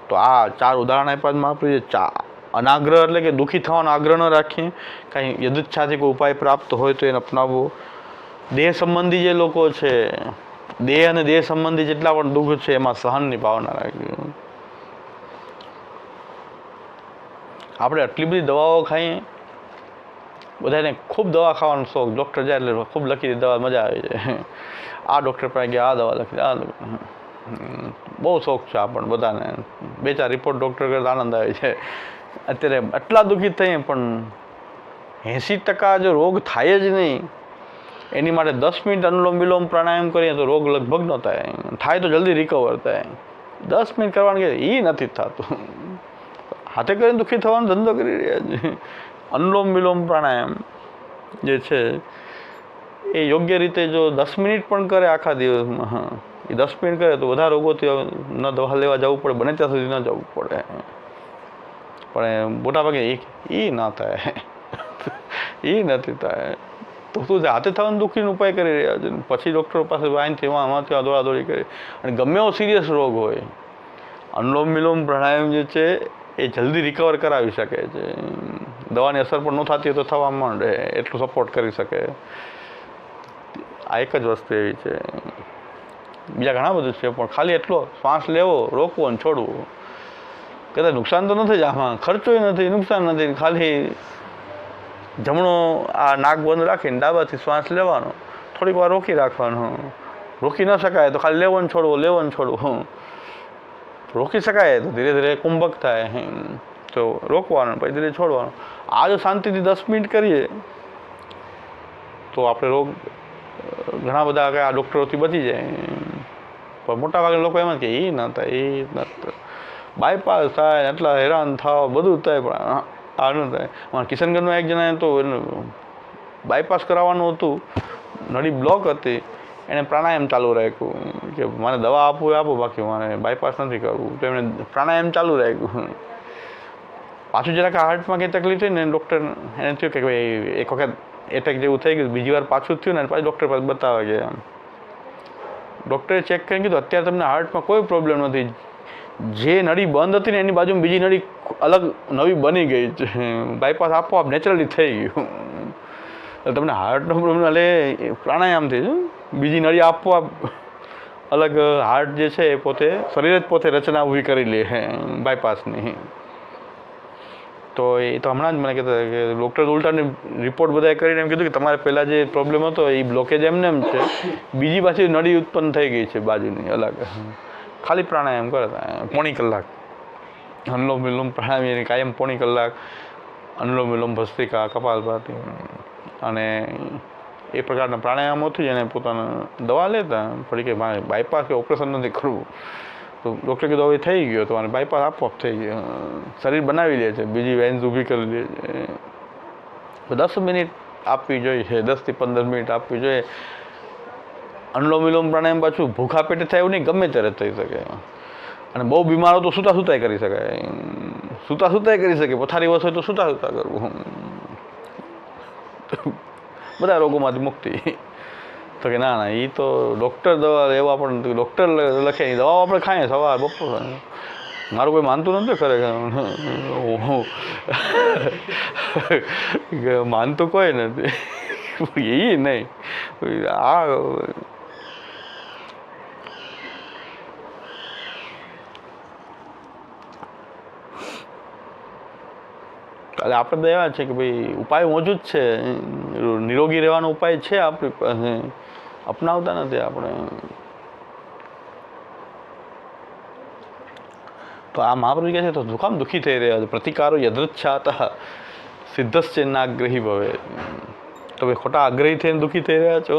Speaker 3: તો આ 4 ઉદાહરણ આપ્યા મહાપ્રભુએ. અનાગ્રહ એટલે કે દુઃખી થવાનો આગ્રહ ન રાખીએ, કાંઈ યદુચ્છાથી કોઈ ઉપાય પ્રાપ્ત હોય તો એને અપનાવવો. દેહ સંબંધી જે લોકો છે, દેહ અને દેહ સંબંધી જેટલા પણ દુઃખ છે એમાં સહનની ભાવના રાખવી. આપણે આટલી બધી દવાઓ ખાઈએ, બધાને ખૂબ દવા ખાવાનો શોખ, ડૉક્ટર જાય એટલે ખૂબ લખી દે દવા, મજા આવી જાય. આ ડૉક્ટર પાસે ગયા, આ દવા લખી, આ બહુ શોખ છે આપણને બધાને. 2-4 રિપોર્ટ ડૉક્ટર કરતા આનંદ આવે છે. અત્યારે આટલા દુઃખી થઈએ પણ 80% જો રોગ થાય જ નહીં, એની માટે 10 મિનિટ અનુલોમ વિલોમ પ્રાણાયામ કરીએ તો રોગ લગભગ ન થાય. થાય તો જલ્દી રિકવર થાય. 10 મિનિટ કરવાનું કે એ નથી થતું. હાથે કરીને દુઃખી થવાનો ધંધો કરી રહ્યા છે. અનુલોમ વિલોમ પ્રાણાયામ જે છે એ યોગ્ય રીતે જો 10 મિનિટ પણ કરે આખા દિવસમાં, એ 10 મિનિટ કરે તો બધા રોગોથી ન દવા લેવા જવું પડે, બને ત્યાં સુધી ન જવું પડે. પણ મોટાભાગે એ ના થાય, એ નથી થાય. તો શું છે, હાથે થવાનું દુઃખીનો ઉપાય કરી રહ્યા છે, પછી ડૉક્ટરો પાસે આવીને આમાંથી દોડાદોડી કરી. અને ગમે એવો સિરિયસ રોગ હોય, અનુલોમ વિલોમ પ્રાણાયામ જે છે એ જલ્દી રિકવર કરાવી શકે છે. દવાની અસર પણ ન થતી હોય તો થવા માંડે, એટલું સપોર્ટ કરી શકે. આ એક જ વસ્તુ એવી છે. બીજા ઘણા બધું છે, પણ ખાલી એટલો શ્વાસ લેવો, રોકવો અને છોડવો. કદાચ નુકસાન તો નથી જ આમાં, ખર્ચોય નથી, નુકસાન નથી. ખાલી જમણો આ નાક બંધ રાખીને ડાબાથી શ્વાસ લેવાનો, થોડીક વાર રોકી રાખવાનો. રોકી ન શકાય તો ખાલી લેવો ને છોડવો, લેવો ને છોડવો. રોકી શકાય તો ધીરે ધીરે કુંભક થાય તો રોકવાનું, પછી ધીરે છોડવાનું. આ જો શાંતિથી 10 મિનિટ કરીએ તો આપણે રોગ ઘણા બધા આ ડૉક્ટરોથી બચી જાય. પણ મોટાભાગના લોકો એમ જ કે એ ના થાય, એ ના થાય, બાયપાસ થાય, એટલા હેરાન થાવ, બધું થાય, પણ આ ન થાય. અમારા કિશનગઢમાં એક જણાને તો બાયપાસ કરાવવાનું હતું, નળી બ્લોક હતી, એણે પ્રાણાયામ ચાલુ રાખ્યું કે મને દવા આપવું એ આપો, બાકી મારે બાયપાસ નથી કરવું. તો એમણે પ્રાણાયામ ચાલુ રાખ્યું. પાછું જરાક હાર્ટમાં કંઈ તકલીફ થઈ ને ડૉક્ટર એને થયું કે ભાઈ એક વખત એટેક જેવું થઈ ગયું, બીજી વાર પાછું થયું ને પાછું ડૉક્ટર પાસે બતાવવા ગયા. ડૉક્ટરે ચેક કરીને કીધું અત્યારે તમને હાર્ટમાં કોઈ પ્રોબ્લેમ નથી, જે નળી બંધ હતી ને એની બાજુમાં બીજી નળી અલગ નવી બની ગઈ છે, બાયપાસ આપોઆપ નેચરલી થઈ ગયું. તમને હાર્ટનો પ્રોબ્લેમ એટલે પ્રાણાયામથી જ બીજી નળી આપોઆપ અલગ હાર્ટ જે છે એ પોતે શરીર જ પોતે રચના ઊભી કરી લે બાયપાસની. તો એ તો હમણાં જ મને કહેતા કે ડૉક્ટર ઉલટાની રિપોર્ટ બધાએ કરીને એમ કીધું કે તમારે પહેલાં જે પ્રોબ્લેમ હતો એ બ્લોકેજ એમને એમ છે, બીજી પાછી નળી ઉત્પન્ન થઈ ગઈ છે બાજુની અલગ. ખાલી પ્રાણાયામ કરતા પોણી કલાક અનુલોમ વિલોમ પ્રાણાયામ કાયમ પોણી કલાક અનુલોમ વિલોમ ભસ્ત્રિકા કપાલભાતિ અને એ પ્રકારના પ્રાણાયામોથી જ એને પોતાના દવા લેતા. ફરી કે મારે બાયપાસ કે ઓપરેશન નથી કરવું, તો ડૉક્ટર કીધું હવે થઈ ગયો તો મારે બાયપાસ આપોઆપ થઈ ગયો, શરીર બનાવી લે છે, બીજી વેન્સ ઊભી કરી લે છે. 10 મિનિટ આપવી જોઈએ, 10 થી 15 મિનિટ આપવી જોઈએ. અનુલોમ વિલોમ પ્રાણાયામ પાછું ભૂખા પેટે થાય એવું નહીં, ગમે ત્યારે થઈ શકે. અને બહુ બીમારો તો સૂતા સૂતાય કરી શકાય, સૂતા સૂતાય કરી શકે. પથારી વસ હોય તો સૂતા સૂતા કરવું, બધા રોગોમાંથી મુક્તિ. તો કે ના ના, એ તો ડૉક્ટર દવા એવા પણ ડૉક્ટર લખે એ દવાઓ આપણે ખાઈએ સવાર બપોર. મારું કોઈ માનતું નથી ખરેખર, માનતું કોઈ નથી એ નહીં. આ એટલે આપણે તો એવા છે કે ભાઈ ઉપાય મોજૂદ છે, નિરોગી રહેવાનો ઉપાય છે આપણી પાસે, અપનાવતા નથી આપણે. તો આ મહાપ્રભુ કહે છે તો દુઃખામ દુઃખી થઈ રહ્યા છે. પ્રતિકારો યદૃચ્છાત સિદ્ધશ્ચેન્નાગ્રહી ભવે. તો ભાઈ ખોટા આગ્રહી થઈને દુઃખી થઈ રહ્યા છો.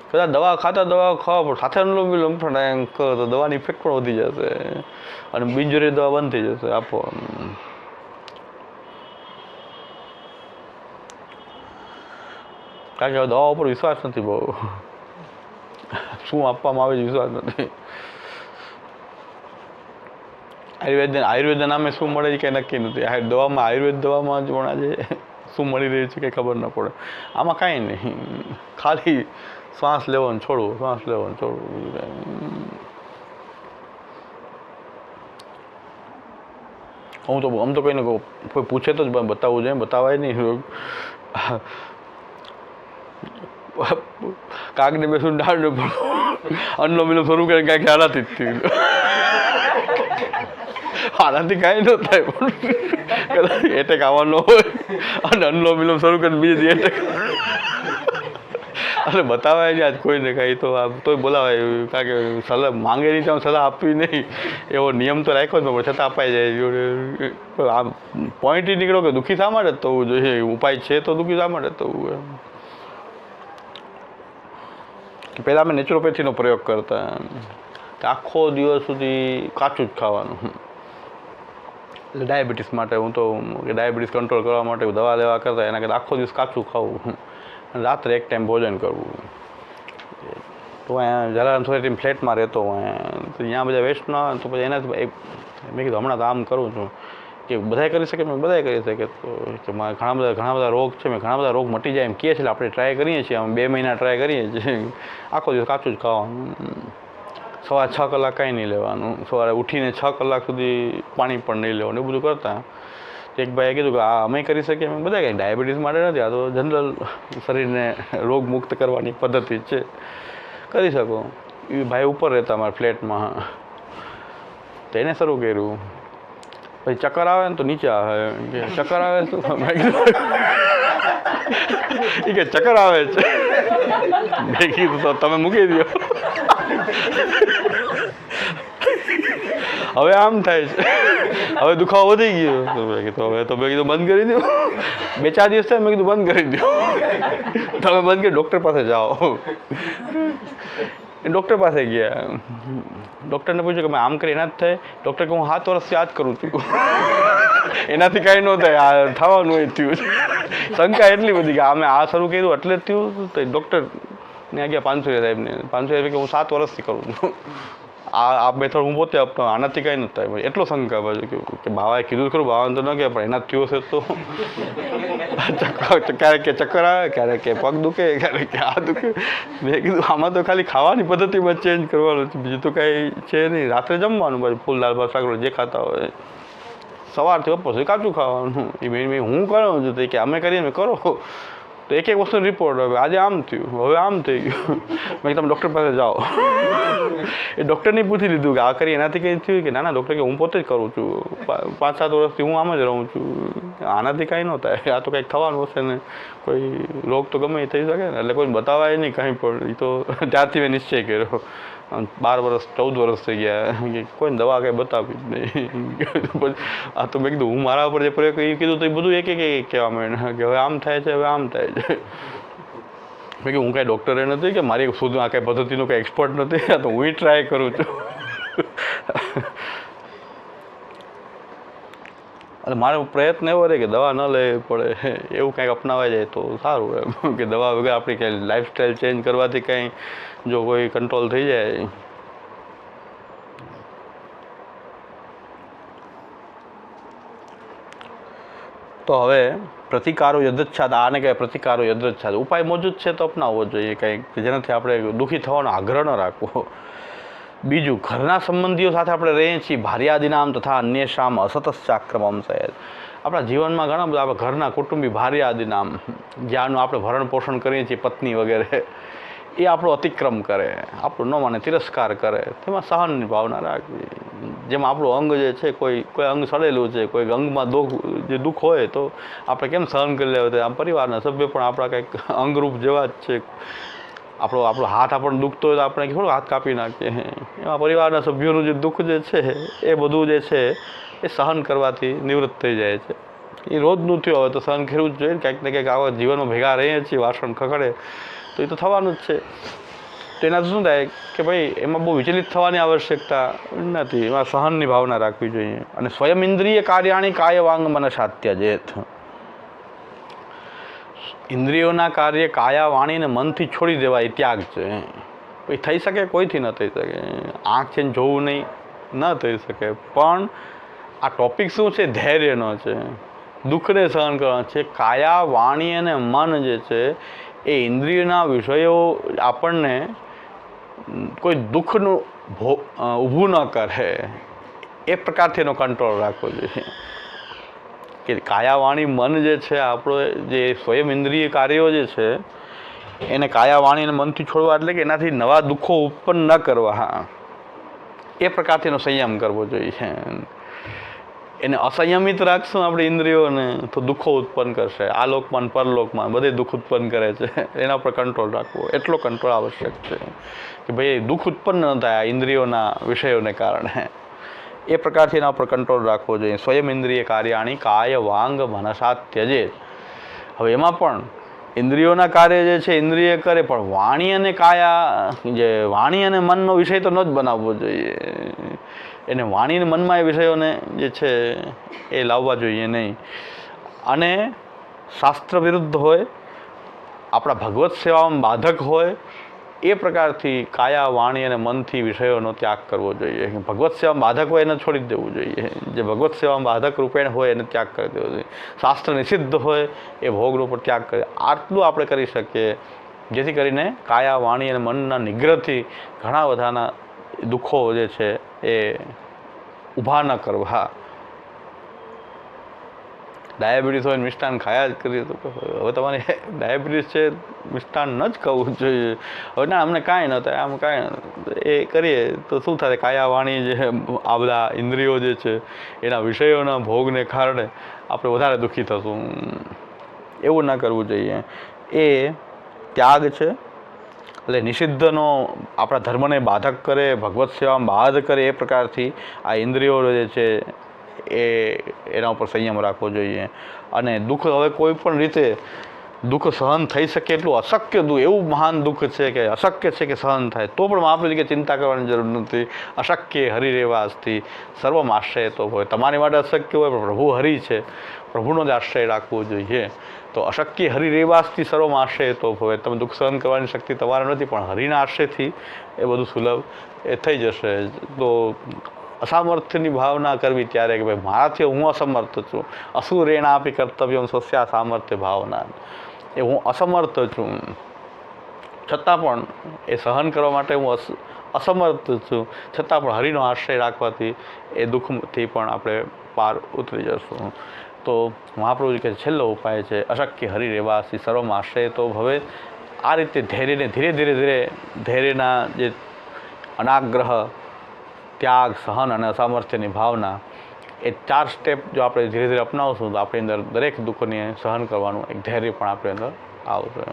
Speaker 3: કદાચ દવા ખાતા દવા ખાવા પણ સાથે અનુલોમ વિલોમ પ્રાણાયામ કરો તો દવાની ઇફેક્ટ પણ વધી જશે અને બિનજરૂરી દવા બંધ થઈ જશે આપો. કારણ કે દવા ઉપર વિશ્વાસ નથી બહુ, શું આપવામાં આવે છે વિશ્વાસ નથી. આયુર્વેદના નામે શું મળે છે કંઈ નક્કી નથી. દવામાં આયુર્વેદ દવામાં જ પણ આજે શું મળી રહ્યું છે કંઈ ખબર ન પડે. આમાં કાંઈ નહીં, ખાલી શ્વાસ લેવો ને છોડવો, શ્વાસ લેવો ને છોડવું. હું તો આમ તો કોઈને કોઈ પૂછે તો જ બતાવવું જોઈએ, બતાવાય નહીં. કાગને બેસું ડાળ અન્નો મિલો શરૂ કરીને કાંઈક આનાથી જ થયું, આનાથી કાંઈ ન થાય. પણ એટેક આવવાનો હોય અને અન્નો મિલો શરૂ કરીને બીજી એટેક અને બતાવાય નહીં આજ કોઈને કાંઈ. તો આ તોય બોલાવાય, કારણ કે સલાહ માંગે નહીં તો સલાહ આપવી નહીં એવો નિયમ તો રાખ્યો જ પણ છતાં અપાઈ જાય. આ પોઈન્ટ એ નીકળો કે દુઃખી શા માટે થવું જોઈએ, ઉપાય છે તો દુઃખી શા માટે થવું એમ. પહેલાં અમે નેચરોપેથીનો પ્રયોગ કરતા કે આખો દિવસ સુધી કાચું જ ખાવાનું. એટલે ડાયાબિટીસ માટે હું તો ડાયાબિટીસ કંટ્રોલ કરવા માટે દવા લેવા કરતા એના કરતાં આખો દિવસ કાચું ખાવું અને રાત્રે એક ટાઈમ ભોજન કરવું. તો અહીંયા જલારામ સોસાયટી ફ્લેટમાં રહેતો હું, તો અહીંયા બધા વેસ્ટ ના આવે તો પછી એનાથી મેં કીધું હમણાં તો આમ કરું છું. કે બધાય કરી શકે? મેં બધાય કરી શકે. તો કે મારે ઘણા બધા રોગ છે, મેં ઘણા બધા રોગ મટી જાય એમ કહે છે, આપણે ટ્રાય કરીએ છીએ, અમે 2 મહિના ટ્રાય કરીએ છીએ. આખો દિવસ કાચું જ ખાવાનું, સવારે 6 કલાક કાંઈ નહીં લેવાનું, સવારે ઉઠીને 6 કલાક સુધી પાણી પણ નહીં લેવાનું, એવું બધું કરતા. એક ભાઈએ કીધું કે આ અમે કરી શકીએ? અમે બધા કંઈ ડાયાબિટીસ માટે નથી, આ તો જનરલ શરીરને રોગ મુક્ત કરવાની પદ્ધતિ છે, કરી શકો. એ ભાઈ ઉપર રહેતા અમારા ફ્લેટમાં, તો એને શરૂ કર્યું. પછી ચક્કર આવે ને તો નીચે આવે, ચક્કર આવે તો એ કે ચક્કર આવે છે, મેં કીધું તો તમે મૂકી દો. હવે આમ થાય છે, હવે દુખાવો વધી ગયો, તો મેં કીધું બંધ કરી દો. 2-4 દિવસ થાય, મેં કીધું બંધ કરી દો. તમે બંધ કરી ડૉક્ટર પાસે જાઓ. ડૉક્ટર પાસે ગયા, ડૉક્ટરને પૂછ્યું કે મેં આમ કરી એના જ થાય? ડૉક્ટર કે હું 7 વર્ષથી આ જ કરું છું, એનાથી કાંઈ ન થાય, આ થવાનું એ થયું. શંકા એટલી બધી કે અમે આ શરૂ કર્યું એટલે જ થયું. તો ડૉક્ટરને ગયા પાંચસો સાહેબને, 500 કે હું 7 વર્ષથી કરું છું, આ મેથડ હું પોતે આપતો, આનાથી કાંઈ નથી થાય. એટલો શંકા બાજુ કે બાવાએ કીધું ખરું, બાવાને તો ન કહેવાય, પણ એના જ થયું હશે તો. ક્યારેક કે ચક્કર આવે, ક્યારેક કે પગ દુખે, ક્યારેક કે આ દુખે. મેં કીધું આમાં તો ખાલી ખાવાની પદ્ધતિમાં ચેન્જ કરવાનું છે, બીજું તો કાંઈ છે નહીં. રાત્રે જમવાનું પાછું ફૂલ દાળ ભાત શાક જે ખાતા હોય, સવારથી બપોર સુધી કાચું ખાવાનું. એ મેં હું કરું છું તો કે અમે કરીએ મેં કરો. તો એક વસ્તુનો રિપોર્ટ હવે આજે આમ થયું, હવે આમ થઈ ગયું. મેં તમે ડૉક્ટર પાસે જાઓ. એ ડૉક્ટરને પૂછી લીધું કે આ કરી એનાથી કંઈ થયું? કે ના ના ડૉક્ટર કે હું પોતે જ કરું છું, 5-7 વર્ષથી હું આમ જ રહું છું, આનાથી કાંઈ ન થાય, આ તો કંઈક થવાનું હશે ને, કોઈ રોગ તો ગમે એ થઈ શકે ને, એટલે કોઈ બતાવાય નહીં કાંઈ પણ. એ તો ત્યારથી મેં નિશ્ચય કર્યો. 12 વર્ષ 14 વર્ષ થઈ ગયા, કોઈને દવા કંઈ બતાવી જ નહીં. આ તો મેં કીધું હું મારા ઉપર જે પ્રયોગ એ કીધું તો એ બધું એક કહેવા માંડ્યા કે હવે આમ થાય છે, હવે આમ થાય છે. મેં કીધું હું કાંઈ ડૉક્ટરે નથી કે મારી શોધ આ કાંઈ પદ્ધતિનું કાંઈ એક્સપર્ટ નથી, આ તો હું ટ્રાય કરું છું. અને મારો પ્રયત્ન એવો રહે કે દવા ન લેવી પડે, એવું કાંઈક અપનાવાઈ જાય તો સારું એમ. કે દવા વગર આપણી કાંઈ લાઈફસ્ટાઈલ ચેન્જ કરવાથી કાંઈ જો કોઈ કંટ્રોલ થઈ જાય. તો હવે પ્રતિકારો યદચ્છાદ, આને કહેવાય પ્રતિકારો યદચ્છાદ. ઉપાય મોજૂદ છે તો અપનાવવો જોઈએ કંઈક, જેનાથી આપણે દુઃખી થવાનો આગ્રહ ન રાખવો. બીજું, ઘરના સંબંધીઓ સાથે આપણે રહીએ છીએ, ભાર્યાદિનામ તથા અન્યશામ અસતશ્ચાક્રમમ સહેજ. આપણા જીવનમાં ઘણા બધા આપણા ઘરના કુટુંબી ભાર્યાદિનામ, જ્યાંનું આપણે ભરણ પોષણ કરીએ છીએ, પત્ની વગેરે, એ આપણો અતિક્રમ કરે, આપણું ન માને, તિરસ્કાર કરે, તેમાં સહનની ભાવના રાખવી. જેમાં આપણું અંગ જે છે, કોઈ અંગ સડેલું છે, કોઈ અંગમાં દુઃખ હોય તો આપણે કેમ સહન કરી લેવું? આમ પરિવારના સભ્ય પણ આપણા કંઈક અંગરૂપ જેવા જ છે. આપણો હાથ આપણને દુખતો હોય તો આપણે થોડો હાથ કાપી નાખીએ. એમાં પરિવારના સભ્યોનું જે દુઃખ જે છે એ બધું જે છે એ સહન કરવાથી નિવૃત્ત થઈ જાય છે. એ રોજનું થયું હવે તો સહન કરવું જ જોઈએ ને, કંઈક ને કંઈક આવા જીવનમાં ભેગા રહીએ છીએ, વાસણ ખખડે તો એ તો થવાનું જ છે. તો એનાથી શું થાય કે ભાઈ એમાં બહુ વિચલિત થવાની આવશ્યકતા નથી, એમાં સહનની ભાવના રાખવી જોઈએ. અને સ્વયં ઇન્દ્રિય કાર્યાણી કાય વાંગ મનસાત્ય જેત. ઇન્દ્રિયોના કાર્ય કાયા વાણી અને મનથી છોડી દેવા એ ત્યાગ છે. એ થઈ શકે? કોઈથી ન થઈ શકે. આંખ છે ને જોવું નહીં, ન થઈ શકે. પણ આ ટોપિક શું છે? ધૈર્યનો છે, દુઃખને સહન કરવાનો છે. કાયા વાણી અને મન જે છે એ ઇન્દ્રિયોના વિષયો આપણને કોઈ દુઃખનું ઊભું ન કરે એ પ્રકારથી એનો કંટ્રોલ રાખવો જોઈએ. કે કાયા વાણી મન જે છે આપણો, જે સ્વયં ઇન્દ્રિય કાર્યો જે છે એને કાયા વાણી અને મનથી છોડવા, એટલે કે એનાથી નવા દુઃખો ઉત્પન્ન ન કરવા, એ પ્રકારથી એનો સંયમ કરવો જોઈએ. એને અસંયમિત રાખશું આપણે ઇન્દ્રિયોને તો દુઃખો ઉત્પન્ન કરશે. આ લોકમાં પરલોકમાં બધે દુઃખ ઉત્પન્ન કરે છે, એના પર કંટ્રોલ રાખવો, એટલો કંટ્રોલ આવશ્યક છે કે ભાઈ દુઃખ ઉત્પન્ન ન થાય આ ઇન્દ્રિયોના વિષયોને કારણે. એ પ્રકારથી એના પર કંટ્રોલ રાખવો જોઈએ. સ્વયં ઇન્દ્રિય કાર્યાણી કાય વાંગ મનસા ત્યજેત. હવે એમાં પણ ઇન્દ્રિયોના કાર્ય જે છે ઇન્દ્રિય કરે, પણ વાણી અને કાયા જે વાણી અને મનનો વિષય તો ન જ બનાવવો જોઈએ. એને વાણી અને મનમાં એ વિષયોને જે છે એ લાવવા જોઈએ નહીં. અને શાસ્ત્ર વિરુદ્ધ હોય, આપણા ભગવત સેવામાં બાધક હોય એ પ્રકારથી કાયા વાણી અને મનથી વિષયોનો ત્યાગ કરવો જોઈએ. ભગવત સેવામાં બાધક હોય એને છોડી દેવું જોઈએ. જે ભગવત સેવામાં બાધક રૂપેણ હોય એને ત્યાગ કરી દેવો જોઈએ. શાસ્ત્ર નિષિદ્ધ હોય એ ભોગનો પર ત્યાગ કરે. આટલું આપણે કરી શકીએ જેથી કરીને કાયા વાણી અને મનના નિગ્રહથી ઘણા બધાના દુઃખો જે છે એ ઊભા ન કરવા. ડાયાબિટીસ હોય મિષ્ટાન ખાયા જ કરીએ તો હવે તમારે ડાયાબિટીસ છે મિષ્ટાન ન જ ખાવું જોઈએ. હવે ના અમને કાંઈ ન થાય આમ કાંઈ એ કરીએ તો શું થાય? કાયા વાણી જે આ બધા ઇન્દ્રિયો જે છે એના વિષયોના ભોગને કારણે આપણે વધારે દુઃખી થશું. એવું ના કરવું જોઈએ. એ ત્યાગ છે. એટલે નિષિદ્ધનો આપણા ધર્મને બાધક કરે, ભગવત સેવામાં બાધ કરે એ પ્રકારથી આ ઇન્દ્રિયો જે છે એના ઉપર સંયમ રાખવો જોઈએ. અને દુઃખ હવે કોઈ પણ રીતે દુઃખ સહન થઈ શકે એટલું અશક્ય દુઃખ, એવું મહાન દુઃખ છે કે અશક્ય છે કે સહન થાય તો પણ મહાપ્રભુજી કે ચિંતા કરવાની જરૂર નથી. અશક્ય હરિરેવાસ્થી સર્વમ આશ્રય તો હોય. તમારી માટે અશક્ય હોય પણ પ્રભુ હરિ છે, પ્રભુનો જ આશ્રય રાખવો જોઈએ. તો અશક્ય હરિરેવાસથી સર્વમ આશ્રય તો હોય. તમે દુઃખ સહન કરવાની શક્તિ તમારે નથી પણ હરિના આશ્રયથી એ બધું સુલભ એ થઈ જશે. તો અસામર્થ્યની ભાવના કરવી ત્યારે કે ભાઈ મારાથી હું અસમર્થ છું. અસુરેણા આપી કર્તવ્ય સ્વસ્યા સામર્થ્ય ભાવના, એ હું અસમર્થ છું છતાં પણ એ સહન કરવા માટે હું અસમર્થ છું છતાં પણ હરિનો આશ્રય રાખવાથી એ દુઃખથી પણ આપણે પાર ઉતરી જશું. તો મહાપ્રભુજી કે છેલ્લો ઉપાય છે અશક્ય હરિરેવાસી સર્વમ આશ્રય તો હવે આ રીતે ધૈર્યને ધીરે ધીરે ધૈર્યના જે અનાગ્રહ, ત્યાગ, સહન અને અસામર્થ્યની ભાવના, એ 4 સ્ટેપ જો આપણે ધીરે ધીરે અપનાવશું તો આપણી અંદર દરેક દુઃખને સહન કરવાનું એક ધૈર્ય પણ આપણી અંદર આવશે.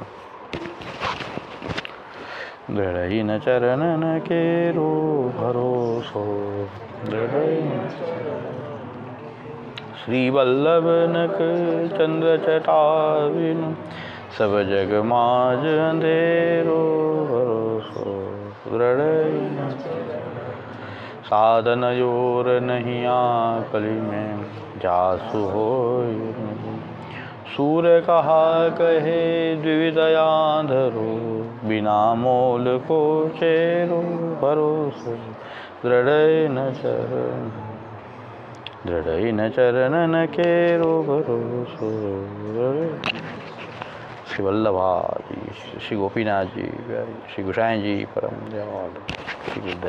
Speaker 3: દૃઢ ચરણ કેરો ભરોસો, શ્રી વલ્લભ નખ ચંદ્ર ચટાવીન, સબ જગ માજ અંધેરો ભરોસો. દૃઢ સાધન યોર નહીં આકલી મેં જાસુ હોય નહીં. सूर कहा कहे द्विविदया धरो, बिना मोल को चेरो भरोसो. दृढ़ न चरण न केरो भरोसो. श्री वल्लभाजी, श्री गोपीनाथ जी, श्री गोसाई जी परम दयाल, श्री गुरुदेव.